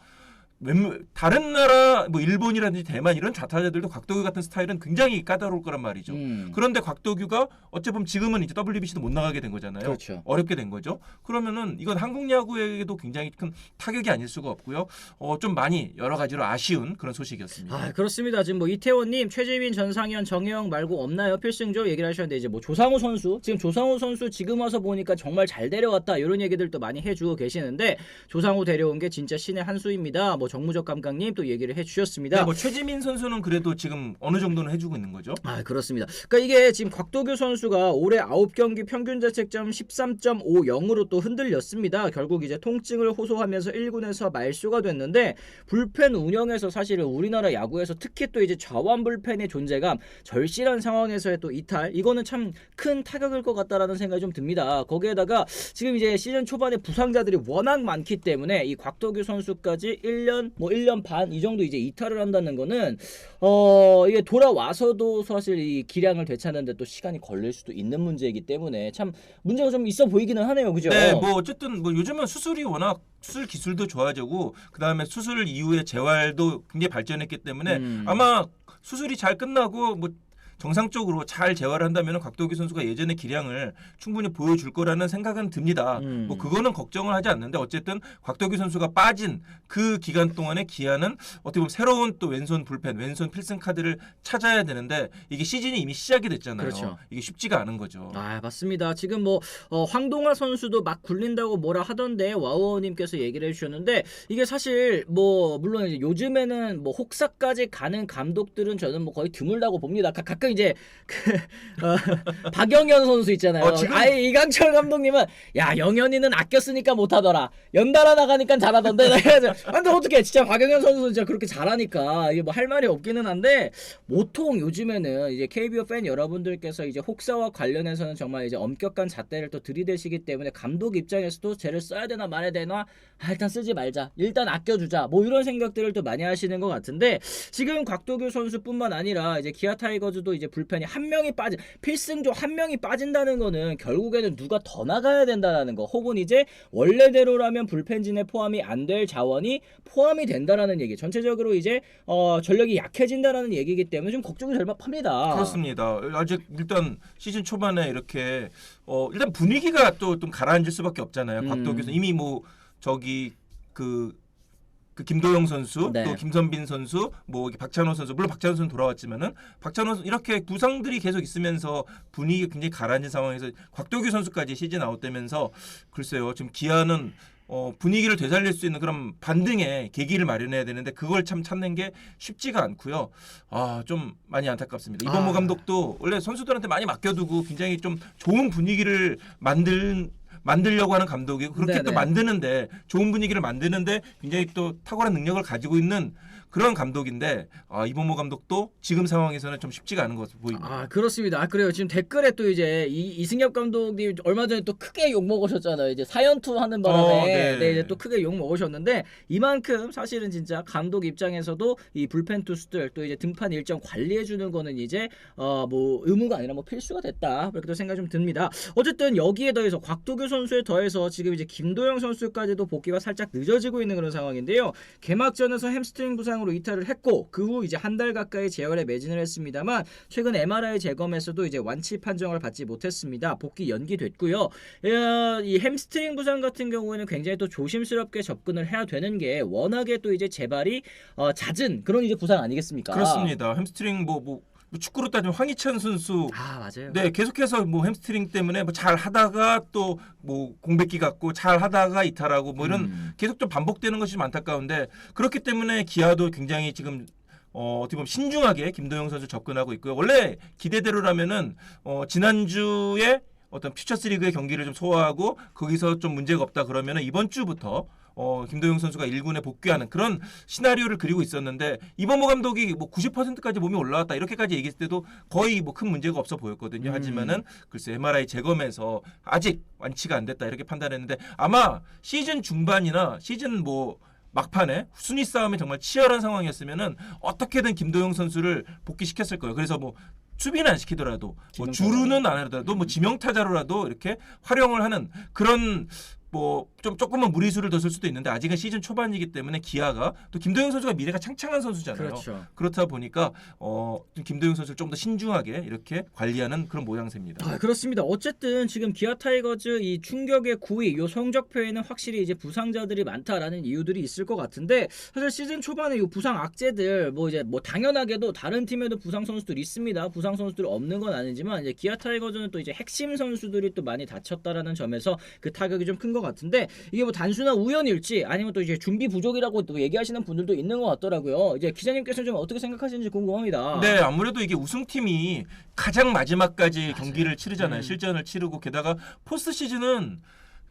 다른 나라 뭐 일본이라든지 대만 이런 좌타자들도 곽도규 같은 스타일은 굉장히 까다로울 거란 말이죠. 그런데 곽도규가 어찌보면 지금은 이제 WBC도 못 나가게 된 거잖아요. 그렇죠. 어렵게 된 거죠. 그러면은 이건 한국 야구에게도 굉장히 큰 타격이 아닐 수가 없고요. 좀 많이 여러 가지로 아쉬운 그런 소식이었습니다. 그렇습니다. 지금 뭐 이태원님, 최재민, 전상현, 정혜영 말고 없나요? 필승조 얘기를 하셨는데 이제 뭐 조상우 선수, 지금 조상우 선수 지금 와서 보니까 정말 잘 데려왔다 이런 얘기들도 많이 해주고 계시는데 조상우 데려온 게 진짜 신의 한 수입니다. 뭐 정무적 감각님 또 얘기를 해주셨습니다. 네, 뭐 최지민 선수는 그래도 지금 어느 정도는 해주고 있는 거죠? 아, 그렇습니다. 그러니까 이게 지금 곽도규 선수가 올해 9경기 평균 자책점 13.50으로 또 흔들렸습니다. 결국 이제 통증을 호소하면서 1군에서 말소가 됐는데 불펜 운영에서 사실은 우리나라 야구에서 특히 또 이제 좌완 불펜의 존재감, 절실한 상황에서의 또 이탈, 이거는 참 큰 타격일 것 같다라는 생각이 좀 듭니다. 거기에다가 지금 이제 시즌 초반에 부상자들이 워낙 많기 때문에 이 곽도규 선수까지 1년 반 이 정도 이제 이탈을 한다는 거는 이게 돌아와서도 사실 이 기량을 되찾는데 또 시간이 걸릴 수도 있는 문제이기 때문에 참 문제가 좀 있어 보이기는 하네요. 그죠? 네, 뭐 어쨌든 뭐 요즘은 수술이 워낙 수술 기술도 좋아지고 그다음에 수술 이후에 재활도 굉장히 발전했기 때문에 아마 수술이 잘 끝나고 뭐 정상적으로 잘 재활을 한다면 곽도기 선수가 예전의 기량을 충분히 보여줄 거라는 생각은 듭니다. 뭐 그거는 걱정을 하지 않는데 어쨌든 곽도기 선수가 빠진 그 기간 동안의 기아는 어떻게 보면 새로운 또 왼손 불펜, 왼손 필승 카드를 찾아야 되는데 이게 시즌이 이미 시작이 됐잖아요. 그렇죠. 이게 쉽지가 않은 거죠. 아, 맞습니다. 지금 뭐 황동화 선수도 막 굴린다고 뭐라 하던데 와우님께서 얘기를 해주셨는데 이게 사실 뭐 물론 이제 요즘에는 뭐 혹사까지 가는 감독들은 저는 뭐 거의 드물다고 봅니다. 가끔 이제 박영현 선수 있잖아요. 지금... 아예 이강철 감독님은 야 영현이는 아꼈으니까 못하더라. 연달아 나가니까 잘하던데. 근데 어떻게 진짜 박영현 선수는 진짜 그렇게 잘하니까 이게 뭐 할 말이 없기는 한데 보통 요즘에는 이제 KBO 팬 여러분들께서 이제 혹사와 관련해서는 정말 이제 엄격한 잣대를 또 들이대시기 때문에 감독 입장에서도 쟤를 써야 되나 말아야 되나 일단 쓰지 말자. 일단 아껴주자. 뭐 이런 생각들을 또 많이 하시는 것 같은데 지금 곽도규 선수뿐만 아니라 이제 기아 타이거즈도 이제 불펜이 한 명이 빠진 필승조 한 명이 빠진다는 거는 결국에는 누가 더 나가야 된다라는 거 혹은 이제 원래대로라면 불펜진에 포함이 안 될 자원이 포함이 된다라는 얘기 전체적으로 이제 전력이 약해진다라는 얘기이기 때문에 좀 걱정이 될 만합니다. 그렇습니다. 아직 일단 시즌 초반에 이렇게 일단 분위기가 또 좀 가라앉을 수밖에 없잖아요. 곽도규 선수 이미 뭐 저기 그 김도영 선수, 네. 또 김선빈 선수, 뭐 박찬호 선수, 물론 박찬호 선수 돌아왔지만은 박찬호 선수 이렇게 부상들이 계속 있으면서 분위기가 굉장히 가라앉은 상황에서 곽도규 선수까지 시즌 아웃되면서 글쎄요, 지금 기아는 분위기를 되살릴 수 있는 그런 반등의 계기를 마련해야 되는데 그걸 참 찾는 게 쉽지가 않고요. 좀 많이 안타깝습니다. 이범호 감독도 원래 선수들한테 많이 맡겨두고 굉장히 좀 좋은 분위기를 만들려고 하는 감독이고 그렇게 네네. 또 만드는데 좋은 분위기를 만드는데 굉장히 또 탁월한 능력을 가지고 있는 그런 감독인데 이범호 감독도 지금 상황에서는 좀 쉽지가 않은 것으로 보입니다. 그렇습니다. 그래요. 지금 댓글에 또 이제 이승엽 감독님 얼마 전에 또 크게 욕 먹으셨잖아요. 이제 사연투 하는 바람에 네, 이제 또 크게 욕 먹으셨는데 이만큼 사실은 진짜 감독 입장에서도 이 불펜 투수들 또 이제 등판 일정 관리해 주는 거는 이제 뭐 의무가 아니라 뭐 필수가 됐다. 그렇게 생각이 좀 듭니다. 어쨌든 여기에 더해서 곽도규 선수에 더해서 지금 이제 김도영 선수까지도 복귀가 살짝 늦어지고 있는 그런 상황인데요. 개막전에서 햄스트링 부상으로 이탈을 했고 그 후 이제 한 달 가까이 재활에 매진을 했습니다만 최근 MRI 재검에서도 이제 완치 판정을 받지 못했습니다. 복귀 연기됐고요. 이 햄스트링 부상 같은 경우에는 굉장히 또 조심스럽게 접근을 해야 되는 게 워낙에 또 이제 재발이 잦은 그런 이제 부상 아니겠습니까? 그렇습니다. 햄스트링 뭐 축구로 따지면 황희찬 선수 맞아요. 네, 계속해서 뭐 햄스트링 때문에 뭐 잘 하다가 또 뭐 공백기 갖고 잘 하다가 이탈하고 뭐 이런 계속 좀 반복되는 것이 좀 안타까운데 그렇기 때문에 기아도 굉장히 지금 어떻게 보면 신중하게 김도영 선수 접근하고 있고요. 원래 기대대로라면은 지난주에 어떤 퓨처스 리그의 경기를 좀 소화하고 거기서 좀 문제가 없다 그러면은 이번 주부터 김도영 선수가 1군에 복귀하는 그런 시나리오를 그리고 있었는데 이범호 감독이 뭐 90%까지 몸이 올라왔다 이렇게까지 얘기했을 때도 거의 뭐 큰 문제가 없어 보였거든요. 하지만은 글쎄 MRI 재검에서 아직 완치가 안 됐다 이렇게 판단했는데 아마 시즌 중반이나 시즌 뭐 막판에 순위 싸움이 정말 치열한 상황이었으면은 어떻게든 김도영 선수를 복귀시켰을 거예요. 그래서 뭐 수비는 안 시키더라도 뭐 주루는 안 하더라도 뭐 지명타자로라도 이렇게 활용을 하는 그런 뭐 좀 조금은 무리수를 더 쓸 수도 있는데 아직은 시즌 초반이기 때문에 기아가 또 김도영 선수가 미래가 창창한 선수잖아요. 그렇죠. 그렇다 보니까 좀 김도영 선수를 좀 더 신중하게 이렇게 관리하는 그런 모양새입니다. 그렇습니다. 어쨌든 지금 기아 타이거즈 이 충격의 9위 요 성적표에는 확실히 이제 부상자들이 많다라는 이유들이 있을 것 같은데 사실 시즌 초반에 이 부상 악재들 뭐 이제 뭐 당연하게도 다른 팀에도 부상 선수들 있습니다. 부상 선수들 없는 건 아니지만 이제 기아 타이거즈는 또 이제 핵심 선수들이 또 많이 다쳤다라는 점에서 그 타격이 좀 큰 것 같은데 이게 뭐 단순한 우연일지 아니면 또 이제 준비 부족이라고 또 얘기하시는 분들도 있는 것 같더라고요. 이제 기자님께서 좀 어떻게 생각하시는지 궁금합니다. 네, 아무래도 이게 우승팀이 가장 마지막까지 경기를 치르잖아요. 실전을 치르고 게다가 포스트 시즌은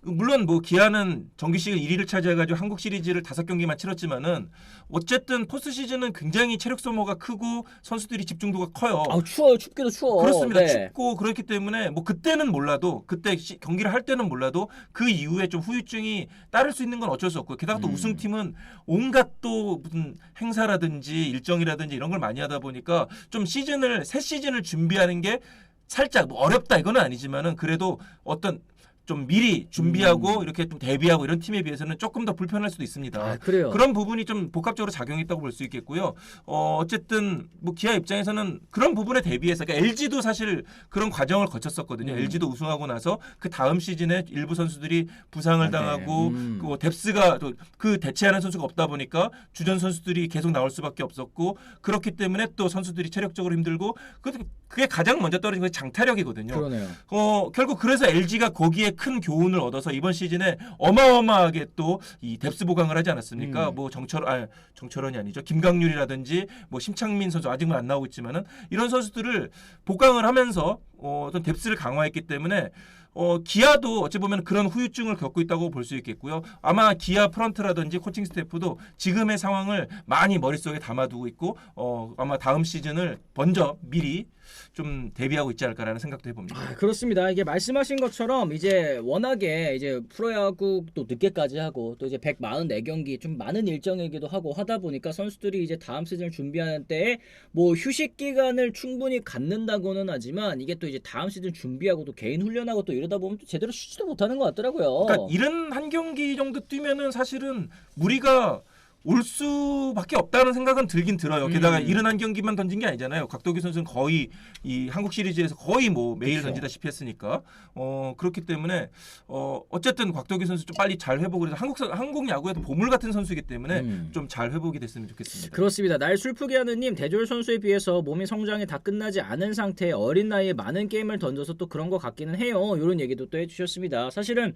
물론 뭐 기아는 정규 시즌 1위를 차지해가지고 한국 시리즈를 5경기만 치렀지만은 어쨌든 포스트 시즌은 굉장히 체력 소모가 크고 선수들이 집중도가 커요. 아 추워요. 춥기도 추워. 그렇습니다. 네. 춥고 그렇기 때문에 뭐 그때는 몰라도 그때 경기를 할 때는 몰라도 그 이후에 좀 후유증이 따를 수 있는 건 어쩔 수 없고 게다가 또 우승팀은 온갖 또 무슨 행사라든지 일정이라든지 이런 걸 많이 하다 보니까 좀 새 시즌을 준비하는 게 살짝 뭐 어렵다 이거는 아니지만은 그래도 어떤 좀 미리 준비하고 이렇게 좀 대비하고 이런 팀에 비해서는 조금 더 불편할 수도 있습니다. 아, 그래요. 그런 부분이 좀 복합적으로 작용했다고 볼 수 있겠고요. 어쨌든 뭐 기아 입장에서는 그런 부분에 대비해서 그러니까 LG도 사실 그런 과정을 거쳤었거든요. LG도 우승하고 나서 그 다음 시즌에 일부 선수들이 부상을 당하고 그 뎁스가 그 대체하는 선수가 없다 보니까 주전 선수들이 계속 나올 수밖에 없었고 그렇기 때문에 또 선수들이 체력적으로 힘들고 그게 가장 먼저 떨어진 게 장타력이거든요. 그러네요. 결국 그래서 LG가 거기에 큰 교훈을 얻어서 이번 시즌에 어마어마하게 또 이 뎁스 보강을 하지 않았습니까? 뭐 정철원이 아니죠. 김강률이라든지 뭐 심창민 선수 아직은 안 나오고 있지만은 이런 선수들을 보강을 하면서 어떤 뎁스를 강화했기 때문에 기아도 어찌 보면 그런 후유증을 겪고 있다고 볼 수 있겠고요. 아마 기아 프런트라든지 코칭 스태프도 지금의 상황을 많이 머릿속에 담아두고 있고 아마 다음 시즌을 먼저 미리 좀 대비하고 있지 않을까라는 생각도 해봅니다. 아, 그렇습니다. 이게 말씀하신 것처럼 이제 워낙에 이제 프로야구 또 늦게까지 하고 또 이제 144경기 좀 많은 일정이기도 하고 하다 보니까 선수들이 이제 다음 시즌을 준비하는 때에 뭐 휴식 기간을 충분히 갖는다고는 하지만 이게 또 이제 다음 시즌 준비하고 또 개인 훈련하고 또 이러다 보면 또 제대로 쉬지도 못하는 것 같더라고요. 그러니까 71경기 정도 뛰면은 사실은 무리가 올 수밖에 없다는 생각은 들긴 들어요. 게다가 71경기만 던진 게 아니잖아요. 곽도기 선수는 거의 이 한국 시리즈에서 거의 뭐 매일 그렇죠. 던지다시피 했으니까 그렇기 때문에 어쨌든 곽도기 선수 좀 빨리 잘 회복을 해서 한국 야구에도 보물 같은 선수이기 때문에 좀 잘 회복이 됐으면 좋겠습니다. 그렇습니다. 날 슬프게 하느님 대졸 선수에 비해서 몸의 성장이 다 끝나지 않은 상태에 어린 나이에 많은 게임을 던져서 또 그런 것 같기는 해요. 이런 얘기도 또 해주셨습니다. 사실은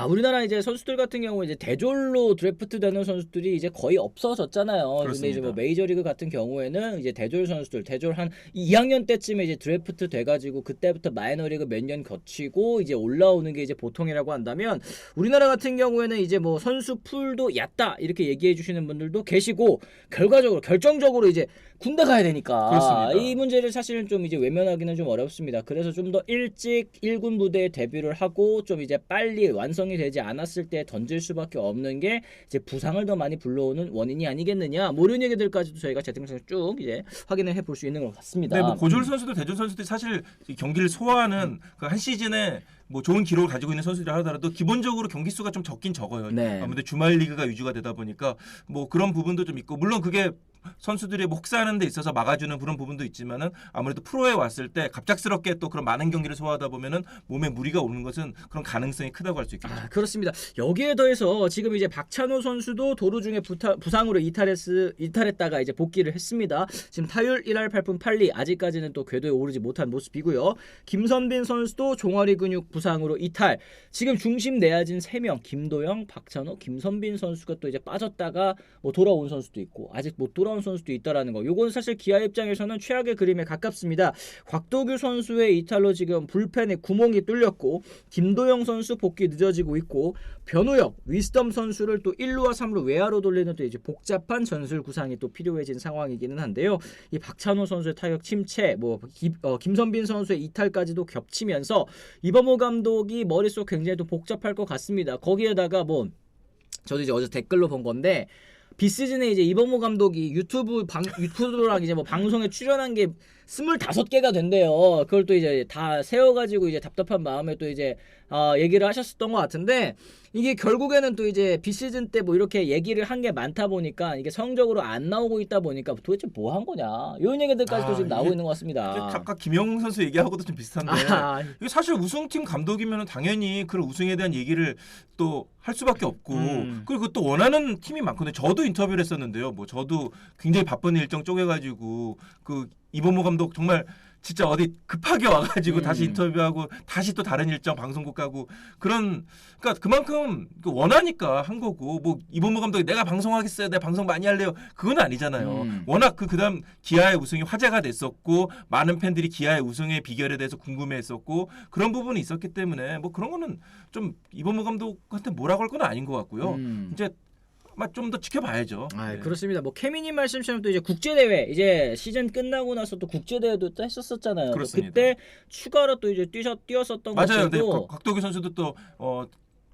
우리나라 이제 선수들 같은 경우 이제 대졸로 드래프트 되는 선수들이 이제 거의 없어졌잖아요. 그렇습니다. 근데 이제 뭐 메이저리그 같은 경우에는 이제 대졸 선수들, 대졸 한 2학년 때쯤에 이제 드래프트 돼가지고 그때부터 마이너리그 몇 년 거치고 이제 올라오는 게 이제 보통이라고 한다면 우리나라 같은 경우에는 이제 뭐 선수 풀도 얕다 이렇게 얘기해 주시는 분들도 계시고 결정적으로 이제 군대 가야 되니까 그렇습니다. 이 문제를 사실은 좀 이제 외면하기는 좀 어렵습니다. 그래서 좀 더 일찍 1군 무대에 데뷔를 하고 좀 이제 빨리 완성이 되지 않았을 때 던질 수밖에 없는 게 이제 부상을 더 많이 불러오는 원인이 아니겠느냐. 뭐 이런 얘기들까지도 저희가 채팅창에서 쭉 이제 확인을 해볼 수 있는 것 같습니다. 네, 뭐 고졸 선수들, 대졸 선수들이 사실 이 경기를 소화하는 그 한 시즌에 뭐 좋은 기록을 가지고 있는 선수들이 하더라도 기본적으로 경기 수가 좀 적긴 적어요. 네. 아무래도 주말 리그가 위주가 되다 보니까 뭐 그런 부분도 좀 있고 물론 그게 선수들이 뭐 혹사하는 데 있어서 막아주는 그런 부분도 있지만은 아무래도 프로에 왔을 때 갑작스럽게 또 그런 많은 경기를 소화하다 보면은 몸에 무리가 오는 것은 그런 가능성이 크다고 할 수 있겠죠. 그렇습니다. 여기에 더해서 지금 이제 박찬호 선수도 도루 중에 부상으로 이탈했다가 이제 복귀를 했습니다. 지금 타율 1할 8푼 8리 아직까지는 또 궤도에 오르지 못한 모습이고요. 김선빈 선수도 종아리 근육 부상으로 이탈. 지금 중심 내야진 3명 김도영, 박찬호, 김선빈 선수가 또 이제 빠졌다가 뭐 돌아온 선수도 있고 아직 못 돌아온 선수도 있다라는 거. 요건 사실 기아 입장에서는 최악의 그림에 가깝습니다. 곽도규 선수의 이탈로 지금 불펜에 구멍이 뚫렸고 김도영 선수 복귀 늦어지고 있고 변우혁, 위스덤 선수를 또 1루와 3루 외야로 돌리는 또 이제 복잡한 전술 구상이 또 필요해진 상황이기는 한데요. 이 박찬호 선수의 타격 침체, 김선빈 선수의 이탈까지도 겹치면서 이범호 감독이 머릿속 굉장히 또 복잡할 것 같습니다. 거기에다가 저도 이제 어제 댓글로 본 건데 비시즌에 이제 이범호 감독이 유튜브랑 이제 뭐 방송에 출연한 게 25개가 된대요. 그걸 또 이제 다 세워가지고 이제 답답한 마음에 또 이제 얘기를 하셨었던 것 같은데 이게 결국에는 또 이제 비시즌 때 뭐 이렇게 얘기를 한 게 많다 보니까 이게 성적으로 안 나오고 있다 보니까 도대체 뭐 한 거냐 이런 얘기들까지도 지금 나오고 있는 것 같습니다. 아까 김영웅 선수 얘기하고도 좀 비슷한데 이게 사실 우승팀 감독이면 당연히 그런 우승에 대한 얘기를 또 할 수밖에 없고 그리고 또 원하는 팀이 많거든요. 저도 인터뷰를 했었는데요. 뭐 저도 굉장히 바쁜 일정 쪼개가지고 그 이범호 감독 정말 진짜 어디 급하게 와가지고 다시 인터뷰하고 다시 또 다른 일정 방송국 가고 그런 그러니까 그만큼 원하니까 한 거고 뭐 이범호 감독이 내가 방송하겠어요, 내가 방송 많이 할래요 그건 아니잖아요. 워낙 그다음 기아의 우승이 화제가 됐었고 많은 팬들이 기아의 우승의 비결에 대해서 궁금해했었고 그런 부분이 있었기 때문에 뭐 그런 거는 좀 이범호 감독한테 뭐라고 할 건 아닌 것 같고요. 이제 좀 더 지켜봐야죠. 아, 네. 그렇습니다. 뭐 케미님 말씀처럼 또 이제 국제 대회 이제 시즌 끝나고 나서 또 국제 대회도 또 했었잖아요. 그렇습니다. 그때 추가로 또 이제 뛰었었던 맞아요. 네, 것들도 곽도기 선수도 또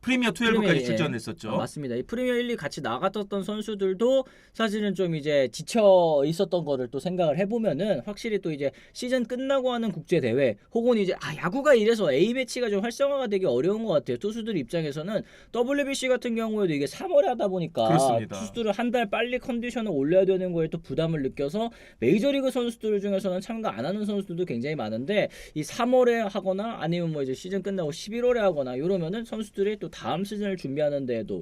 프리미어 12까지 출전했었죠. 맞습니다. 이 프리미어 1, 2 같이 나갔던 선수들도 사실은 좀 이제 지쳐 있었던 거를 또 생각을 해보면은 확실히 또 이제 시즌 끝나고 하는 국제 대회 혹은 이제 야구가 이래서 A 매치가 좀 활성화가 되기 어려운 것 같아요. 투수들 입장에서는 WBC 같은 경우에도 이게 3월에 하다 보니까 그렇습니다. 투수들을 한 달 빨리 컨디션을 올려야 되는 거에 또 부담을 느껴서 메이저리그 선수들 중에서는 참가 안 하는 선수들도 굉장히 많은데 이 3월에 하거나 아니면 뭐 이제 시즌 끝나고 11월에 하거나 이러면은 선수들이 또 다음 시즌을 준비하는 데에도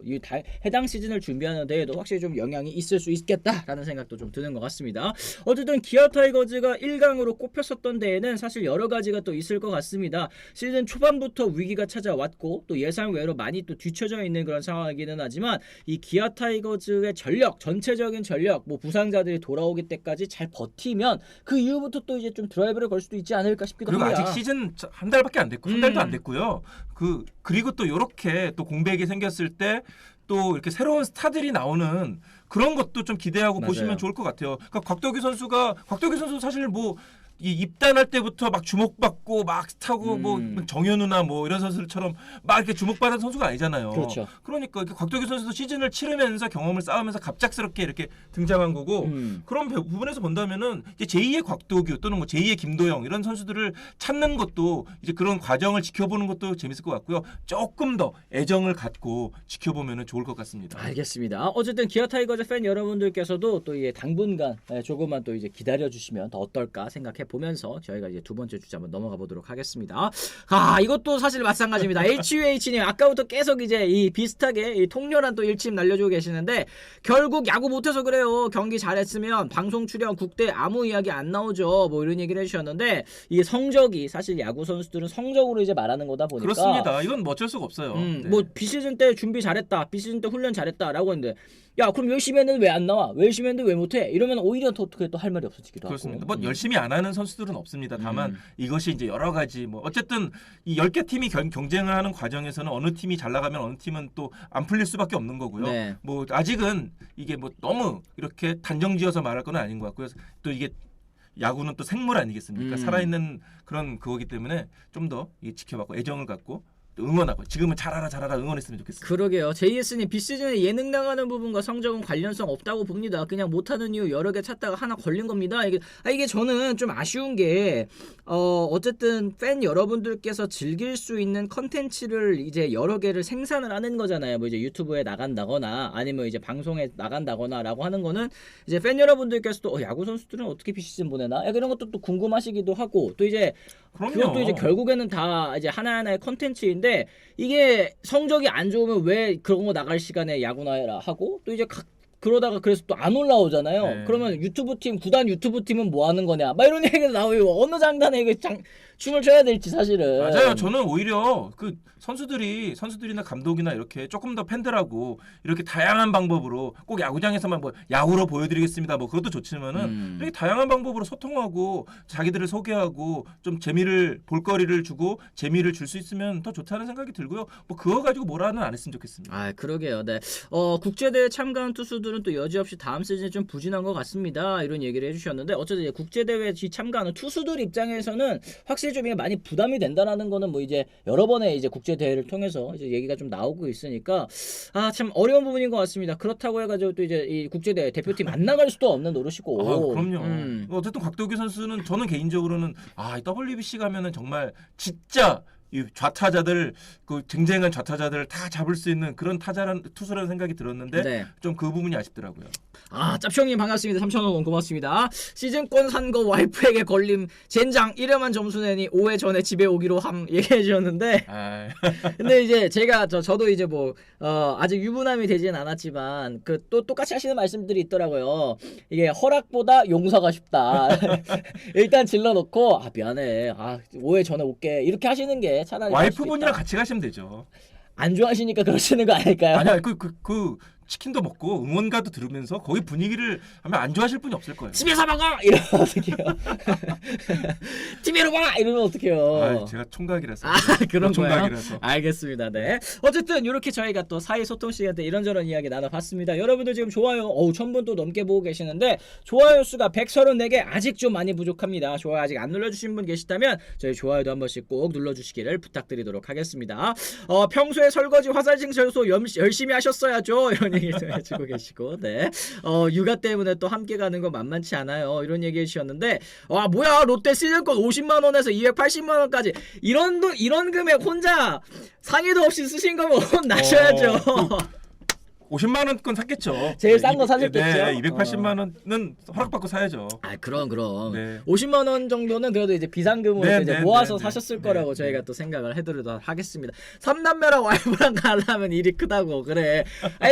해당 시즌을 준비하는 데에도 확실히 좀 영향이 있을 수 있겠다라는 생각도 좀 드는 것 같습니다. 어쨌든 기아 타이거즈가 1강으로 꼽혔었던 데에는 사실 여러 가지가 또 있을 것 같습니다. 시즌 초반부터 위기가 찾아왔고 또 예상 외로 많이 또 뒤처져 있는 그런 상황이기는 하지만 이 기아 타이거즈의 전력, 전체적인 전력, 뭐 부상자들이 돌아오기 때까지 잘 버티면 그 이후부터 또 이제 좀 드라이브를 걸 수도 있지 않을까 싶기도 그리고 합니다. 아직 시즌 한 달밖에 안 됐고 한 달도 안 됐고요. 그리고 또 이렇게 또 공백이 생겼을 때 또 이렇게 새로운 스타들이 나오는 그런 것도 좀 기대하고 맞아요. 보시면 좋을 것 같아요. 그러니까 곽도기 선수 사실 뭐 이 입단할 때부터 막 주목받고 막 스타고 뭐 정현우나 뭐 이런 선수들처럼 막 이렇게 주목받은 선수가 아니잖아요. 그렇죠. 그러니까 이렇게 곽도기 선수도 시즌을 치르면서 경험을 쌓으면서 갑작스럽게 이렇게 등장한 거고 그런 부분에서 본다면은 이제 제2의 곽도규 또는 뭐 제2의 김도영 이런 선수들을 찾는 것도 이제 그런 과정을 지켜보는 것도 재밌을 것 같고요. 조금 더 애정을 갖고 지켜보면은 좋을 것 같습니다. 알겠습니다. 어쨌든 기아 타이거즈 팬 여러분들께서도 또 당분간 조금만 또 이제 기다려 주시면 더 어떨까 생각해 보면서 저희가 이제 두 번째 주제 한번 넘어가 보도록 하겠습니다. 이것도 사실 마찬가지입니다. HUH님 아까부터 계속 이제 이 비슷하게 이 통렬한 또 일침 날려주고 계시는데 결국 야구 못해서 그래요. 경기 잘했으면 방송 출연 국대 아무 이야기 안 나오죠. 뭐 이런 얘기를 해주셨는데 이게 성적이 사실 야구 선수들은 성적으로 이제 말하는 거다 보니까 그렇습니다. 이건 뭐 어쩔 수가 없어요. 네. 뭐 비시즌 때 준비 잘했다, 비시즌 때 훈련 잘했다라고 했는데 야 그럼 열심히 했는데 왜 안 나와? 왜 열심히 했는데 왜 못해? 이러면 오히려 더 어떻게 또 할 말이 없어지기도 그렇습니다. 하고. 뭐 열심히 안 하는 선수들은 없습니다. 다만 이것이 이제 여러 가지 뭐 어쨌든 이 10개 팀이 경쟁을 하는 과정에서는 어느 팀이 잘 나가면 어느 팀은 또 안 풀릴 수밖에 없는 거고요. 네. 뭐 아직은 이게 뭐 너무 이렇게 단정지어서 말할 건 아닌 것 같고요. 또 이게 야구는 또 생물 아니겠습니까? 살아있는 그런 그거기 때문에 좀 더 지켜봤고 애정을 갖고 응원하고 지금은 잘하라 응원했으면 좋겠습니다. 그러게요. JS님 비시즌에 예능 나가는 부분과 성적은 관련성 없다고 봅니다. 그냥 못하는 이유 여러 개 찾다가 하나 걸린 겁니다. 이게 저는 좀 아쉬운 게 어쨌든 팬 여러분들께서 즐길 수 있는 컨텐츠를 이제 여러 개를 생산을 하는 거잖아요. 뭐 이제 유튜브에 나간다거나 아니면 이제 방송에 나간다거나라고 하는 거는 이제 팬 여러분들께서도 야구 선수들은 어떻게 비시즌 보내나? 이런 것도 또 궁금하시기도 하고 또 이제 그것도 이제 결국에는 다 이제 하나하나의 컨텐츠인데 이게 성적이 안 좋으면 왜 그런 거 나갈 시간에 야구나 해라 하고 또 이제 그러다가 그래서 또 안 올라오잖아요. 네. 그러면 구단 유튜브 팀은 뭐 하는 거냐? 막 이런 얘기가 나와요. 어느 장단에 이거 춤을 춰야 될지 사실은. 맞아요. 저는 오히려 그 선수들이나 감독이나 이렇게 조금 더 팬들하고 이렇게 다양한 방법으로 꼭 야구장에서만 뭐 야구로 보여드리겠습니다. 뭐 그것도 좋지만은 이렇게 다양한 방법으로 소통하고 자기들을 소개하고 좀 볼거리를 주고 재미를 줄 수 있으면 더 좋다는 생각이 들고요. 뭐 그거 가지고 뭐라는 안 했으면 좋겠습니다. 그러게요. 네. 국제대회 참가한 투수들은 또 여지없이 다음 시즌에 좀 부진한 것 같습니다. 이런 얘기를 해주셨는데 어쨌든 국제대회에 참가하는 투수들 입장에서는 확실히 좀 많이 부담이 된다라는 거는 뭐 이제 여러 번의 이제 국제 대회를 통해서 이제 얘기가 좀 나오고 있으니까 참 어려운 부분인 것 같습니다. 그렇다고 해가지고 또 이제 이 국제 대회 대표팀 안 나갈 수도 없는 노릇이고. 그럼요. 어쨌든 곽도기 선수는 저는 개인적으로는 WBC 가면은 정말 진짜 이 좌타자들 쟁쟁한 좌타자들을 다 잡을 수 있는 그런 투수라는 생각이 들었는데 네. 좀 그 부분이 아쉽더라고요. 짭쇼님 반갑습니다. 3,000원 고맙습니다. 시즌권 산 거 와이프에게 걸림 젠장 이러면 점수 내니 5회 전에 집에 오기로 함 얘기해 주셨는데 근데 이제 제가 저도 이제 뭐 아직 유부남이 되지는 않았지만 그 또 똑같이 하시는 말씀들이 있더라고요. 이게 허락보다 용서가 쉽다. 일단 질러놓고 미안해 5회 전에 올게 이렇게 하시는 게 차라리 와이프분이랑 같이 가시면 되죠. 안 좋아하시니까 그러시는 거 아닐까요? 아니야 그 치킨도 먹고 응원가도 들으면서 거기 분위기를 하면 안 좋아하실 분이 없을 거예요. 집에서 먹어! 이러면 어떡해요? TV로 봐! 이러면 어떡해요? 제가 총각이라서. 그런 거예요? 총각이라서. 알겠습니다. 네. 어쨌든 이렇게 저희가 또 사이 소통 시간 때 이런저런 이야기 나눠봤습니다. 여러분들 지금 좋아요 1000분 또 넘게 보고 계시는데 좋아요 수가 134개 아직 좀 많이 부족합니다. 좋아요 아직 안 눌러주신 분 계시다면 저희 좋아요도 한 번씩 꼭 눌러주시기를 부탁드리도록 하겠습니다. 평소에 설거지 화살징 청소 열심히 하셨어야죠. 이런 얘기 좀 해주고 계시고 네. 육아 때문에 또 함께 가는 건 만만치 않아요. 이런 얘기 해주셨는데 뭐야 롯데 시즌권 50만원에서 280만원까지 이런 금액 혼자 상의도 없이 쓰신 거면 혼나셔야죠. 50만 원권 샀겠죠. 제일 싼 거 사셨겠죠. 네, 280만 원은 허락받고 사야죠. 그럼. 네. 50만 원 정도는 그래도 이제 비상금으로 네, 이제 네, 모아서 네, 사셨을 네, 거라고 네, 저희가 또 생각을 해드리도록 하겠습니다. 3남매랑 와이프랑 가려면 일이 크다고 그래.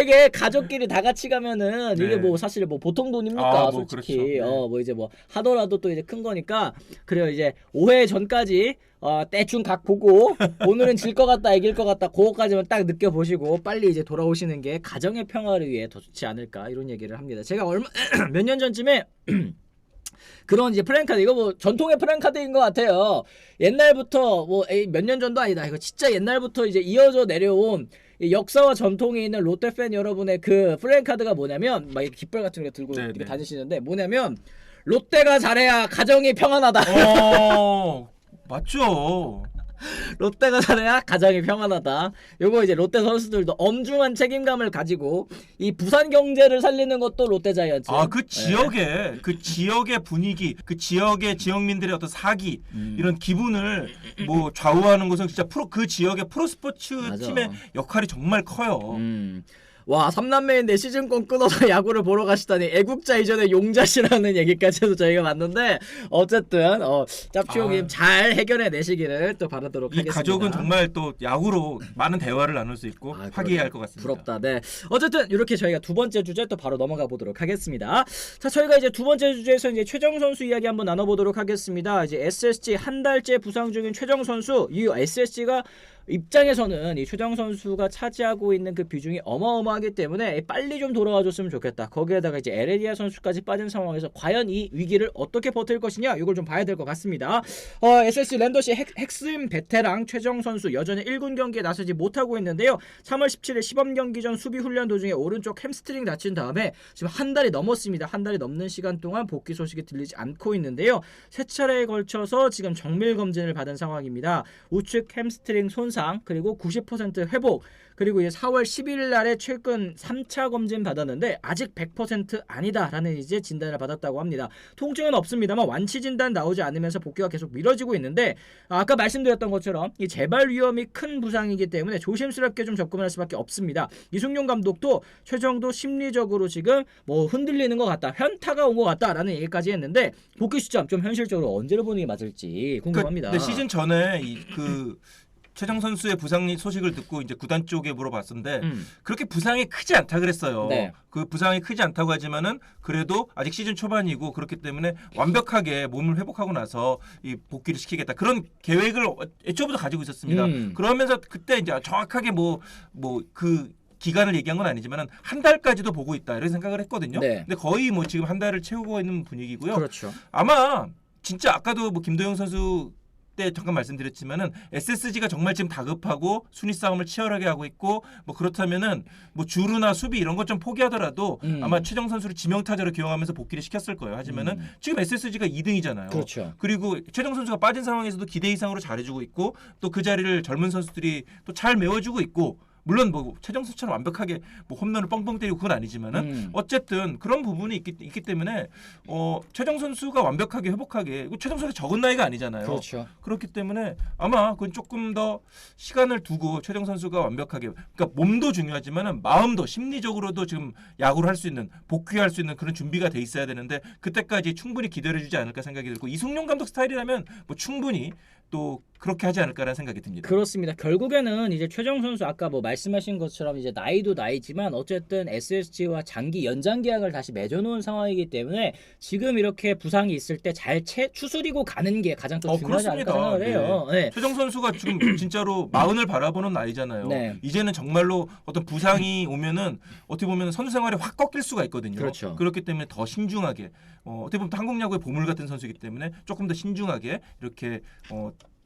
이게 가족끼리 다 같이 가면은 네. 이게 뭐 사실 뭐 보통 돈입니까 솔직히. 그렇죠. 네. 뭐 이제 뭐 하더라도 또 이제 큰 거니까 그래요. 이제 5회 전까지 대충 각 보고 오늘은 질 것 같다 이길 것 같다 그거까지만 딱 느껴보시고 빨리 이제 돌아오시는 게 가정의 평화를 위해 더 좋지 않을까 이런 얘기를 합니다. 제가 몇 년 전쯤에 그런 이제 프랜카드 이거 뭐 전통의 프랜카드인 것 같아요. 옛날부터 뭐 몇 년 전도 아니다. 이거 진짜 옛날부터 이제 이어져 내려온 역사와 전통이 있는 롯데 팬 여러분의 그 프랜카드가 뭐냐면 막 이렇게 깃발 같은 거 들고 이렇게 다니시는데 뭐냐면 롯데가 잘해야 가정이 평안하다. 맞죠. 롯데가 잘해야 가정이 평안하다. 요거 이제 롯데 선수들도 엄중한 책임감을 가지고 이 부산 경제를 살리는 것도 롯데 자이언츠. 그 지역의 그 지역의 분위기, 그 지역의 지역민들의 어떤 사기 이런 기분을 뭐 좌우하는 것은 진짜 그 지역의 프로스포츠 팀의 역할이 정말 커요. 와 3남매인데 시즌권 끊어서 야구를 보러 가시다니 애국자 이전에 용자시라는 얘기까지 해서 저희가 봤는데 어쨌든 짭치오님 잘 해결해 내시기를 또 바라도록 하겠습니다. 이 가족은 정말 또 야구로 많은 대화를 나눌 수 있고 화기애애할 것 같습니다. 부럽다. 네. 어쨌든 이렇게 저희가 두 번째 주제 또 바로 넘어가 보도록 하겠습니다. 자 저희가 이제 두 번째 주제에서 이제 최정 선수 이야기 한번 나눠보도록 하겠습니다. 이제 SSG 한 달째 부상 중인 최정 선수 이 SSG가 입장에서는 이 최정 선수가 차지하고 있는 그 비중이 어마어마하기 때문에 빨리 좀 돌아와줬으면 좋겠다. 거기에다가 이제 에레디아 선수까지 빠진 상황에서 과연 이 위기를 어떻게 버틸 것이냐 이걸 좀 봐야 될 것 같습니다. SSG 랜더시 핵심 베테랑 최정 선수 여전히 1군 경기에 나서지 못하고 있는데요. 3월 17일 시범 경기 전 수비 훈련 도중에 오른쪽 햄스트링 다친 다음에 지금 한 달이 넘었습니다. 한 달이 넘는 시간 동안 복귀 소식이 들리지 않고 있는데요. 세 차례에 걸쳐서 지금 정밀 검진을 받은 상황입니다. 우측 햄스트링 손상 그리고 90% 회복 그리고 이제 4월 11일 날에 최근 3차 검진 받았는데 아직 100% 아니다라는 이제 진단을 받았다고 합니다. 통증은 없습니다만 완치 진단 나오지 않으면서 복귀가 계속 미뤄지고 있는데 아까 말씀드렸던 것처럼 이 재발 위험이 큰 부상이기 때문에 조심스럽게 좀 접근할 수밖에 없습니다. 이승용 감독도 최정도 심리적으로 지금 뭐 흔들리는 것 같다, 현타가 온 것 같다라는 얘기까지 했는데 복귀 시점 좀 현실적으로 언제를 보는 게 맞을지 궁금합니다. 근데 시즌 전에 최정 선수의 부상 소식을 듣고 이제 구단 쪽에 물어봤는데 그렇게 부상이 크지 않다 그랬어요. 네. 그 부상이 크지 않다고 하지만은 그래도 아직 시즌 초반이고 그렇기 때문에 완벽하게 몸을 회복하고 나서 이 복귀를 시키겠다 그런 계획을 애초부터 가지고 있었습니다. 그러면서 그때 이제 정확하게 그 기간을 얘기한 건 아니지만 한 달까지도 보고 있다 이런 생각을 했거든요. 네. 근데 거의 뭐 지금 한 달을 채우고 있는 분위기고요. 그렇죠. 아마 진짜 아까도 뭐 김도영 선수 때 잠깐 말씀드렸지만은 SSG가 정말 지금 다급하고 순위 싸움을 치열하게 하고 있고 뭐 그렇다면은 뭐 주루나 수비 이런 것 좀 포기하더라도 아마 최정 선수를 지명타자로 기용하면서 복귀를 시켰을 거예요. 하지만은 지금 SSG가 2등이잖아요. 그렇죠. 그리고 최정 선수가 빠진 상황에서도 기대 이상으로 잘해주고 있고 또 그 자리를 젊은 선수들이 또 잘 메워주고 있고 물론 뭐 최정수처럼 완벽하게 뭐 홈런을 뻥뻥 때리고 그건 아니지만은 어쨌든 그런 부분이 있기 때문에 최정 선수가 완벽하게 회복하게 최정 선수 적은 나이가 아니잖아요. 그렇죠. 그렇기 때문에 아마 그건 조금 더 시간을 두고 최정 선수가 완벽하게 그러니까 몸도 중요하지만은 마음도 심리적으로도 지금 야구를 할 수 있는 복귀할 수 있는 그런 준비가 돼 있어야 되는데 그때까지 충분히 기다려주지 않을까 생각이 들고 이승용 감독 스타일이라면 뭐 충분히 또 그렇게 하지 않을까라는 생각이 듭니다. 그렇습니다. 결국에는 이제 최정 선수 아까 뭐 말씀하신 것처럼 이제 나이도 나이지만 어쨌든 SSG와 장기 연장 계약을 다시 맺어놓은 상황이기 때문에 지금 이렇게 부상이 있을 때 잘 추스리고 가는 게 가장 또 중요하지 않을까 생각을 해요. 네. 네. 최정 선수가 지금 진짜로 마흔을 바라보는 나이잖아요. 네. 이제는 정말로 어떤 부상이 오면은 어떻게 보면 선수 생활이 확 꺾일 수가 있거든요. 그렇죠. 그렇기 때문에 더 신중하게 어떻게 보면 한국 야구의 보물 같은 선수이기 때문에 조금 더 신중하게 이렇게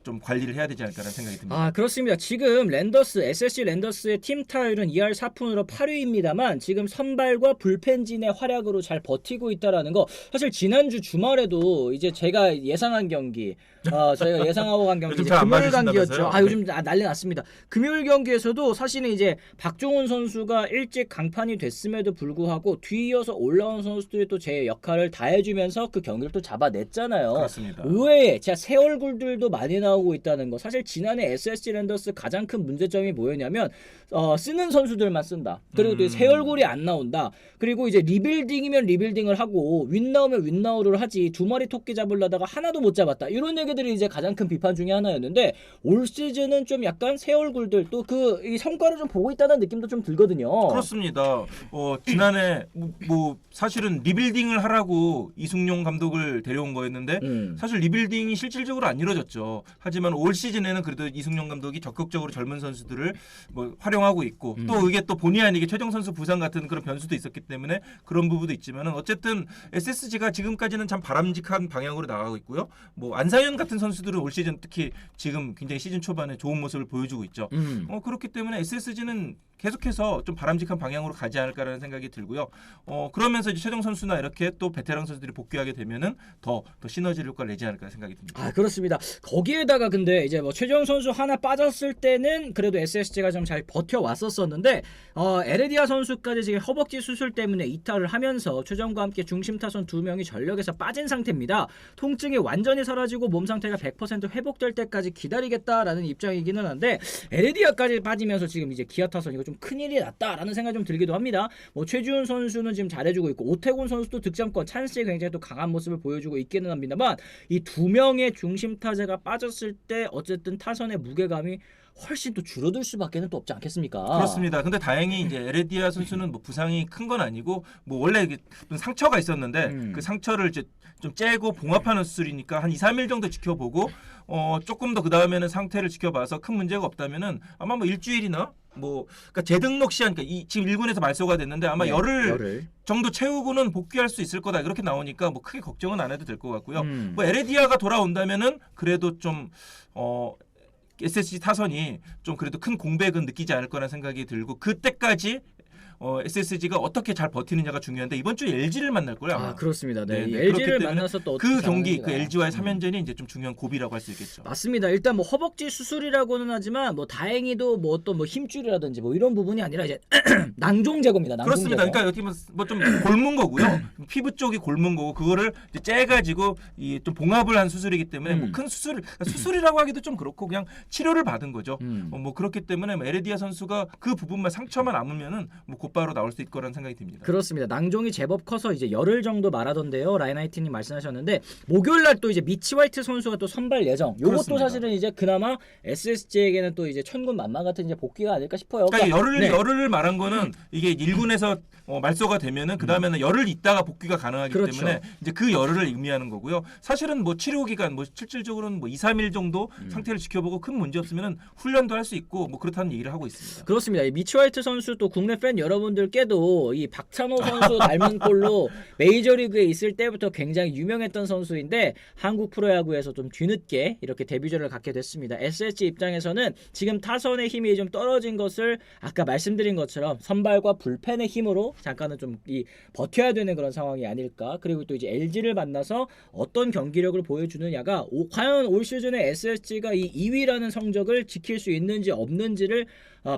좀 관리를 해야 되지 않을까라는 생각이 듭니다. 아 그렇습니다. 지금 SSG 랜더스의 팀 타율은 2할 4푼으로 8위입니다만 지금 선발과 불펜진의 활약으로 잘 버티고 있다라는 거 사실 지난주 주말에도 이제 제가 예상한 경기 저희가 예상하고 간 경기 요즘 잘안 금요일 경기였죠. 맞으신다면서요? 요즘 난리 났습니다. 금요일 경기에서도 사실은 이제 박종훈 선수가 일찍 강판이 됐음에도 불구하고 뒤이어서 올라온 선수들이 또 제 역할을 다 해주면서 그 경기를 또 잡아냈잖아요. 그렇습니다. 의외에 제가 새 얼굴들도 많이 나오고 있다는 거. 사실 지난해 SSG 랜더스 가장 큰 문제점이 뭐였냐면 쓰는 선수들만 쓴다. 그리고 또 새 얼굴이 안 나온다. 그리고 이제 리빌딩이면 리빌딩을 하고 윈 나오면 윈 나우를 하지 두 마리 토끼 잡으려다가 하나도 못 잡았다. 이런 얘기들이 이제 가장 큰 비판 중에 하나였는데 올 시즌은 좀 약간 새 얼굴들 또 그 성과를 좀 보고 있다는 느낌도 좀 들거든요. 그렇습니다. 지난해 뭐 사실은 리빌딩을 하라고 이승용 감독을 데려온 거였는데 사실 리빌딩이 실질적으로 안 이루어졌죠. 하지만 올 시즌에는 그래도 이승용 감독이 적극적으로 젊은 선수들을 뭐 활용하고 있고 또 이게 또 본의 아니게 최정 선수 부상 같은 그런 변수도 있었기 때문에 그런 부분도 있지만은 어쨌든 SSG가 지금까지는 참 바람직한 방향으로 나가고 있고요. 뭐 안상현 같은 선수들은 올 시즌 특히 지금 굉장히 시즌 초반에 좋은 모습을 보여주고 있죠. 그렇기 때문에 SSG는 계속해서 좀 바람직한 방향으로 가지 않을까라는 생각이 들고요. 그러면서 이제 최정 선수나 이렇게 또 베테랑 선수들이 복귀하게 되면은 더 시너지 효과를 내지 않을까 생각이 듭니다. 아 그렇습니다. 거기에다가 근데 이제 뭐 최정 선수 하나 빠졌을 때는 그래도 SSG가 좀 잘 버텨왔었었는데 에레디아 선수까지 지금 허벅지 수술 때문에 이탈을 하면서 최정과 함께 중심 타선 두 명이 전력에서 빠진 상태입니다. 통증이 완전히 사라지고 몸 상태가 100% 회복될 때까지 기다리겠다라는 입장이기는 한데 에레디아까지 빠지면서 지금 이제 기아 타선 이거 좀 큰일이 났다라는 생각이 좀 들기도 합니다. 뭐 최지훈 선수는 지금 잘해주고 있고 오태곤 선수도 득점권 찬스에 굉장히 또 강한 모습을 보여주고 있기는 합니다만 이 두 명의 중심 타자가 빠졌을 때 어쨌든 타선의 무게감이 훨씬 또 줄어들 수밖에는 또 없지 않겠습니까? 그렇습니다. 근데 다행히 이제 에레디아 선수는 뭐 부상이 큰 건 아니고 뭐 원래 상처가 있었는데 그 상처를 이제 좀 째고 봉합하는 수술이니까 한 2, 3일 정도 지켜보고 조금 더 그 다음에는 상태를 지켜봐서 큰 문제가 없다면은 아마 뭐 일주일이나 뭐 그러니까 재등록 시한 그러니까 지금 1군에서 말소가 됐는데 아마 열흘 정도 채우고는 복귀할 수 있을 거다 이렇게 나오니까 뭐 크게 걱정은 안 해도 될 것 같고요. 뭐 에레디아가 돌아온다면은 그래도 좀 SSG 타선이 좀 그래도 큰 공백은 느끼지 않을 거라는 생각이 들고 그때까지 SSG가 어떻게 잘 버티느냐가 중요한데 이번 주에 LG를 만날 거예요. 아마. 그렇습니다. 네. 네, LG를 만나서 또 그 경기 그 LG와의 3연전이 이제 좀 중요한 고비라고 할 수 있겠죠. 맞습니다. 일단 뭐 허벅지 수술이라고는 하지만 뭐 다행히도 뭐 어떤 뭐 힘줄이라든지 뭐 이런 부분이 아니라 이제 낭종 제거입니다. 낭종 그렇습니다. 제거. 그러니까 어떻게 뭐 좀 골문 거고요. 피부 쪽이 골문 거고 그거를 이제 째가지고 이 좀 봉합을 한 수술이기 때문에 뭐 큰 수술이라고 하기도 좀 그렇고 그냥 치료를 받은 거죠. 뭐 그렇기 때문에 뭐 에레디아 선수가 그 부분만 상처만 남으면은 뭐 곧바로 나올 수 있을 거라는 생각이 듭니다. 그렇습니다. 낭종이 제법 커서 이제 열흘 정도 말하던데요. 라인하이트님 말씀하셨는데 목요일날 또 이제 미치 화이트 선수가 또 선발 예정. 요것도 그렇습니다. 사실은 이제 그나마 SSG에게는 또 이제 천군만마 같은 이제 복귀가 아닐까 싶어요. 그러니까 열흘을 말한 거는 이게 1군에서 말소가 되면은 그 다음에는 열흘 있다가 복귀가 가능하기 그렇죠. 때문에 이제 그 열흘을 의미하는 거고요. 사실은 뭐 치료 기간 뭐 실질적으로는 뭐 2, 3일 정도 상태를 지켜보고 큰 문제 없으면은 훈련도 할 수 있고 뭐 그렇다는 얘기를 하고 있습니다. 그렇습니다. 이 미치 화이트 선수 또 국내 팬 여러분들께도 이 박찬호 선수 닮은 꼴로 메이저리그에 있을 때부터 굉장히 유명했던 선수인데 한국 프로야구에서 좀 뒤늦게 이렇게 데뷔전을 갖게 됐습니다. SSG 입장에서는 지금 타선의 힘이 좀 떨어진 것을 아까 말씀드린 것처럼 선발과 불펜의 힘으로 잠깐은 좀 이 버텨야 되는 그런 상황이 아닐까. 그리고 또 이제 LG를 만나서 어떤 경기력을 보여주느냐가 과연 올 시즌에 SSG가 이 2위라는 성적을 지킬 수 있는지 없는지를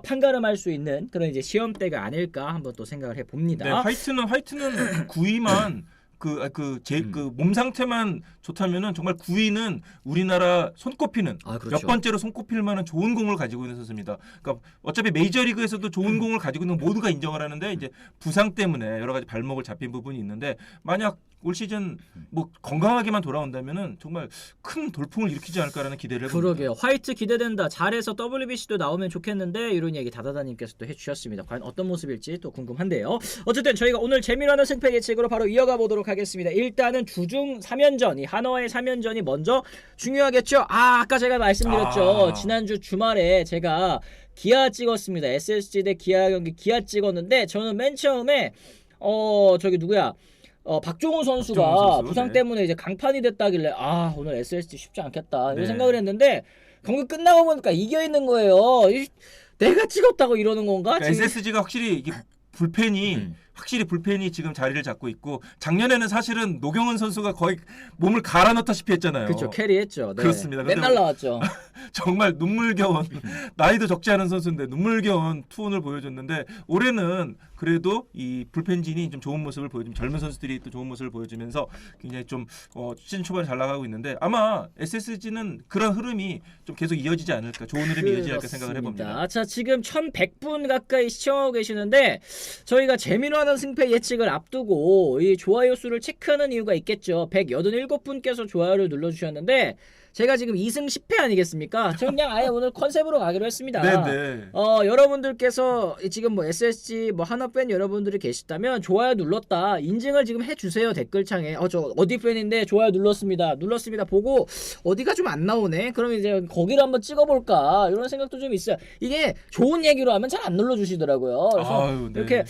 판가름할 수 있는 그런 이제 시험대가 아닐까 한번 또 생각을 해봅니다. 네, 화이트는 구위만 그 몸 상태만 좋다면은 정말 구위는 우리나라 손꼽히는 그렇죠. 몇 번째로 손꼽힐 만한 좋은 공을 가지고 있는 선수입니다. 그러니까 어차피 메이저리그에서도 좋은 공을 가지고 있는 건 모두가 인정을 하는데 이제 부상 때문에 여러 가지 발목을 잡힌 부분이 있는데 만약 올 시즌 뭐 건강하게만 돌아온다면은 정말 큰 돌풍을 일으키지 않을까라는 기대를 해봅니다. 그러게요. 화이트 기대된다. 잘해서 WBC도 나오면 좋겠는데 이런 얘기 다다다님께서 또 해주셨습니다. 과연 어떤 모습일지 또 궁금한데요. 어쨌든 저희가 오늘 재미로 하는 승패 예측으로 바로 이어가 보도록 하겠습니다. 일단은 주중 3연전, 이 한화의 3연전이 먼저 중요하겠죠. 아까 제가 말씀드렸죠. 지난주 주말에 제가 기아 찍었습니다. SSG 대 기아 경기 기아 찍었는데 저는 맨 처음에 저기 누구야? 박종훈 선수가 부상 때문에 이제 강판이 됐다길래 오늘 SSG 쉽지 않겠다 이런 생각을 했는데 경기 끝나고 보니까 이겨 있는 거예요. 내가 찍었다고 이러는 건가? 그러니까 SSG가 확실히 이게 불펜이 지금 자리를 잡고 있고 작년에는 사실은 노경은 선수가 거의 몸을 갈아 넣다시피 했잖아요. 그렇죠. 캐리했죠. 네. 그렇습니다. 맨날 나왔죠. 정말 눈물겨운 나이도 적지 않은 선수인데 눈물겨운 투혼을 보여줬는데 올해는 그래도 이 불펜진이 좀 좋은 모습을 보여주면 젊은 선수들이 또 좋은 모습을 보여주면서 굉장히 좀 시즌 초반에 잘 나가고 있는데 아마 SSG는 그런 흐름이 좀 계속 이어지지 않을까 좋은 흐름이 이어지지 않을까 생각을 해봅니다. 자, 지금 1100분 가까이 시청하고 계시는데 저희가 재미로 하는 승패 예측을 앞두고 이 좋아요 수를 체크하는 이유가 있겠죠. 187분께서 좋아요를 눌러주셨는데 제가 지금 2승 10패 아니겠습니까? 저 그냥 아예 오늘 컨셉으로 가기로 했습니다. 네네. 여러분들께서 지금 뭐 SSG 뭐 하나 팬 여러분들이 계시다면 좋아요 눌렀다 인증을 지금 해주세요 댓글창에. 저 어디 팬인데 좋아요 눌렀습니다 보고 어디가 좀 안 나오네. 그럼 이제 거기를 한번 찍어볼까 이런 생각도 좀 있어요. 이게 좋은 얘기로 하면 잘 안 눌러주시더라고요. 그래서 네. 이렇게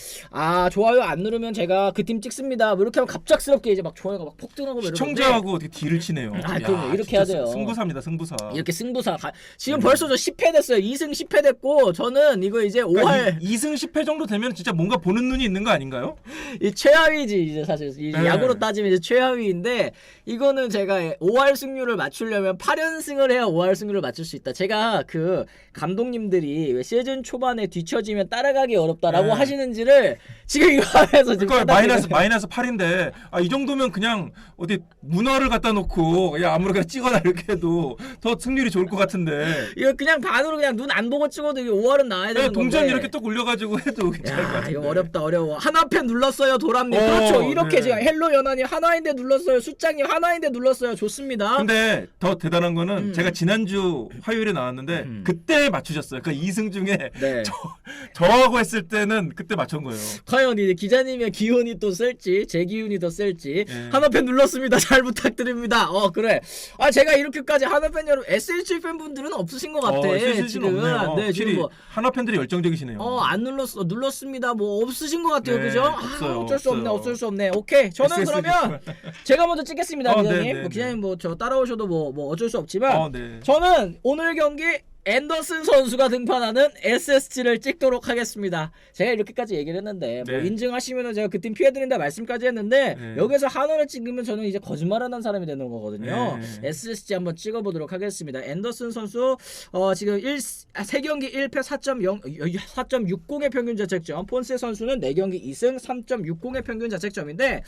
좋아요 안 누르면 제가 그 팀 찍습니다. 뭐 이렇게 하면 갑작스럽게 이제 막 좋아요가 막 폭등하고 시청자하고 어떻게 딜을 치네요. 그럼요. 이렇게 해야 돼요. 승부사입니다. 승부사. 이렇게 승부사. 지금 벌써 저 10패 됐어요. 2승 10패 됐고 저는 이거 이제 5할 그러니까 2승 10패 정도 되면 진짜 뭔가 보는 눈이 있는 거 아닌가요? 이 최하위지 이제 사실 야구로 따지면 이제 최하위인데 이거는 제가 5할 승률을 맞추려면 8연승을 해야 5할 승률을 맞출 수 있다. 제가 그 감독님들이 왜 시즌 초반에 뒤처지면 따라가기 어렵다라고 하시는지를 지금 이거 하면서 지금 마이너스 8인데 이 정도면 그냥 어디 문어를 갖다 놓고 그냥 아무렇게나 찍어라 이렇게 해도 더 승률이 좋을 것 같은데 이거 그냥 반으로 그냥 눈 안 보고 찍어도 이게 5할은 나와야 되는 동전 건데. 이렇게 또 올려가지고 해도 괜찮을 것 같은데. 이거 어려워. 하나팬 눌렀어요 도람님. 그렇죠. 이렇게 제가 헬로 연하님 하나인데 눌렀어요. 숫장님 하나인데 눌렀어요. 좋습니다. 근데 더 대단한 거는 제가 지난주 화요일에 나왔는데 그때 맞추셨어요. 그러니까 2승 중에 저하고 했을 때는 그때 맞춘 거예요. 과연 이제 기자님의 기운이 또 셀지 제 기운이 더 셀지. 하나팬 눌렀습니다. 잘 부탁드립니다. 그래. 제가 이렇게까지 하나팬 여러분 SSG 팬분들은 없으신 것 같아. 지금 네, 지금 뭐 하나 팬들이 열정적이시네요. 안 눌렀습니다. 뭐 없으신 것 같아요. 그죠? 없어요. 어쩔 수 없네. 오케이. 저는 그러면 제가 먼저 찍겠습니다, 기자님. 기자님 뭐 저 따라오셔도 뭐 어쩔 수 없지만 저는 오늘 경기 앤더슨 선수가 등판하는 SSG를 찍도록 하겠습니다. 제가 이렇게까지 얘기를 했는데 뭐 인증하시면은 제가 그 팀 피해드린다 말씀까지 했는데 여기서 한화를 찍으면 저는 이제 거짓말하는 사람이 되는 거거든요. SSG 한번 찍어보도록 하겠습니다. 앤더슨 선수 지금 3경기 1패 4.60의 평균 자책점. 폰세 선수는 4경기 2승 3.60의 평균 자책점인데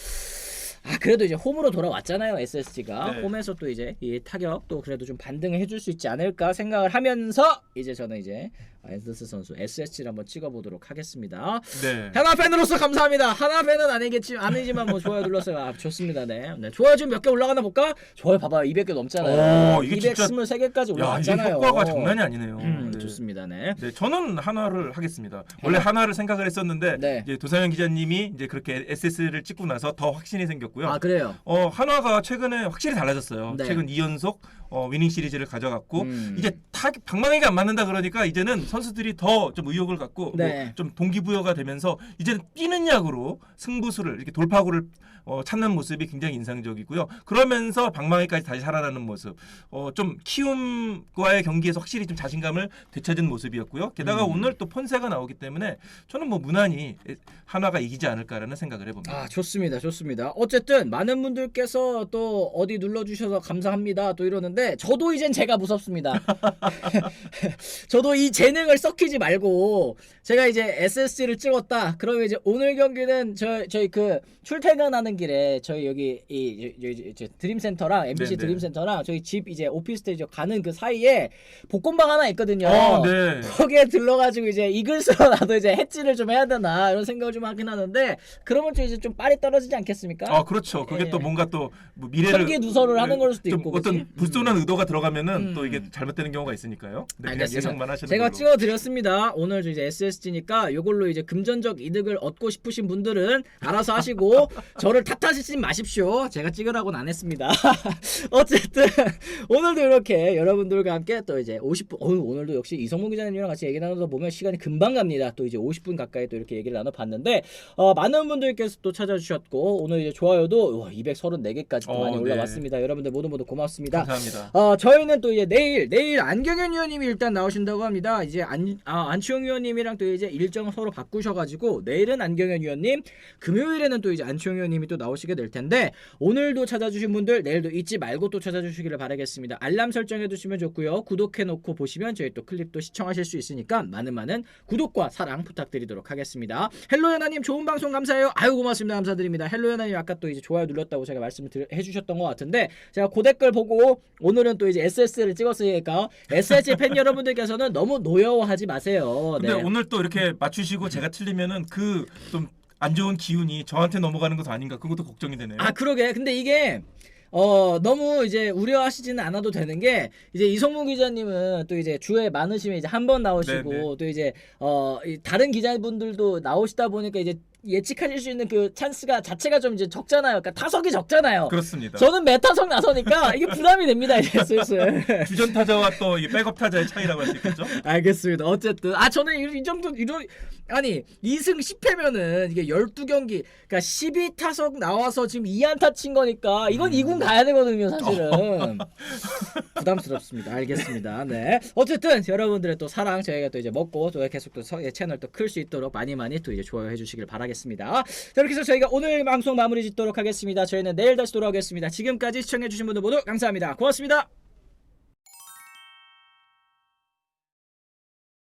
그래도 이제 홈으로 돌아왔잖아요. SSG가 홈에서 또 이제 이 타격 또 그래도 좀 반등을 해줄 수 있지 않을까 생각을 하면서 이제 저는 이제 앤더슨 선수 SSG를 한번 찍어보도록 하겠습니다. 하나 팬으로서 감사합니다. 하나 팬은 아니지만 뭐 좋아요 눌렀어요. 좋습니다. 네. 좋아요 지금 몇 개 올라가나 볼까? 좋아요 봐봐요 200개 넘잖아요. 이게 223개까지 올라갔잖아요. 이게 효과가 장난이 아니네요. 좋습니다. 저는 한화를 하겠습니다. 원래 한화를 생각을 했었는데 이제 도상현 기자님이 이제 그렇게 SS를 찍고 나서 더 확신이 생겼고요. 그래요? 한화가 최근에 확실히 달라졌어요. 최근 2연속 위닝 시리즈를 가져갔고 이제 방망이가 안 맞는다 그러니까 이제는 선수들이 더 좀 의욕을 갖고 좀 동기부여가 되면서 이제는 뛰는 야구로 승부수를 이렇게 돌파구를 찾는 모습이 굉장히 인상적이고요. 그러면서 방망이까지 다시 살아나는 모습, 좀 키움과의 경기에서 확실히 좀 자신감을 되찾은 모습이었고요. 게다가 오늘 또 폰세가 나오기 때문에 저는 뭐 무난히 한화가 이기지 않을까라는 생각을 해봅니다. 좋습니다. 어쨌든 많은 분들께서 또 어디 눌러주셔서 감사합니다 또 이러는데 하는데 저도 이젠 제가 무섭습니다. 저도 이 재능을 썩히지 말고 제가 이제 SSG를 찍었다. 그러면 이제 오늘 경기는 저희 그 출퇴근하는 길에 저희 여기 이 드림센터랑 MBC 네네. 드림센터랑 저희 집 이제 오피스텔 가는 그 사이에 복권방 하나 있거든요. 네. 거기에 들러가지고 이제 이글스로 나도 이제 해지를 좀 해야 되나 이런 생각을 좀 하긴 하는데 그러면 좀 이제 좀 빨리 떨어지지 않겠습니까? 그렇죠. 그게 예. 또 뭔가 또 뭐 미래를 설계 누설을 하는 걸 수도 좀 있고 어떤 그치? 불순한 의도가 들어가면은 또 이게 잘못되는 경우가 있으니까요. 네, 그냥 알겠습니다. 예상만 하시는 제가 걸로. 찍어드렸습니다. 오늘 이제 SSG니까 요걸로 이제 금전적 이득을 얻고 싶으신 분들은 알아서 하시고 저를 탓하시지 마십시오. 제가 찍으라고는 안 했습니다. 어쨌든 오늘도 이렇게 여러분들과 함께 또 이제 50분 오늘도 역시 이성문 기자님이랑 같이 얘기 나눠서 보면 시간이 금방 갑니다. 또 이제 50분 가까이 또 이렇게 얘기를 나눠봤는데 많은 분들께서 또 찾아주셨고 오늘 이제 좋아요도 234개까지 또 많이 네. 올라왔습니다. 여러분들 모두 고맙습니다. 감사합니다. 저희는 또 이제 내일 안경현 위원님이 일단 나오신다고 합니다. 이제 안치홍 위원님이랑 또 이제 일정을 서로 바꾸셔가지고 내일은 안경현 위원님, 금요일에는 또 이제 안치홍 위원님이 또 나오시게 될 텐데 오늘도 찾아주신 분들 내일도 잊지 말고 또 찾아주시기를 바라겠습니다. 알람 설정해두시면 좋고요. 구독해놓고 보시면 저희 또 클립도 시청하실 수 있으니까 많은 구독과 사랑 부탁드리도록 하겠습니다. 헬로 연아님 좋은 방송 감사해요. 아유 고맙습니다. 감사드립니다. 헬로 연아님 아까 또 이제 좋아요 눌렀다고 제가 말씀을 해주셨던 것 같은데 제가 그 댓글 보고 오늘은 또 이제 SS를 찍었으니까 SSG 팬 여러분들께서는 너무 노여워하지 마세요. 근데 네. 오늘 또 이렇게 맞추시고 제가 틀리면은 그 좀 안 좋은 기운이 저한테 넘어가는 것도 아닌가 그것도 걱정이 되네요. 그러게. 근데 이게 너무 이제 우려하시지는 않아도 되는 게 이제 이성문 기자님은 또 이제 주에 많으시면 이제 한 번 나오시고 네네. 또 이제 다른 기자분들도 나오시다 보니까 이제 예측하실 수 있는 그 찬스가 자체가 좀 이제 적잖아요. 그러니까 타석이 적잖아요. 그렇습니다. 저는 매타석 나서니까 이게 부담이 됩니다. 이제 슬슬. 주전 타자와 또 이 백업 타자의 차이라고 할 수 있겠죠. 알겠습니다. 어쨌든 저는 이 정도 이런 2승 10패면은 이게 12경기 그러니까 12타석 나와서 지금 2안타 친 거니까 이건 2군 가야 되거든요, 사실은. 부담스럽습니다. 알겠습니다. 네. 어쨌든 여러분들의 또 사랑 저희가 또 이제 먹고 또 계속 또 채널 또 클 수 있도록 많이 또 이제 좋아요 해 주시길 바라겠습니다. 자, 이렇게 해서 저희가 오늘 방송 마무리 짓도록 하겠습니다. 저희는 내일 다시 돌아오겠습니다. 지금까지 시청해 주신 분들 모두 감사합니다. 고맙습니다.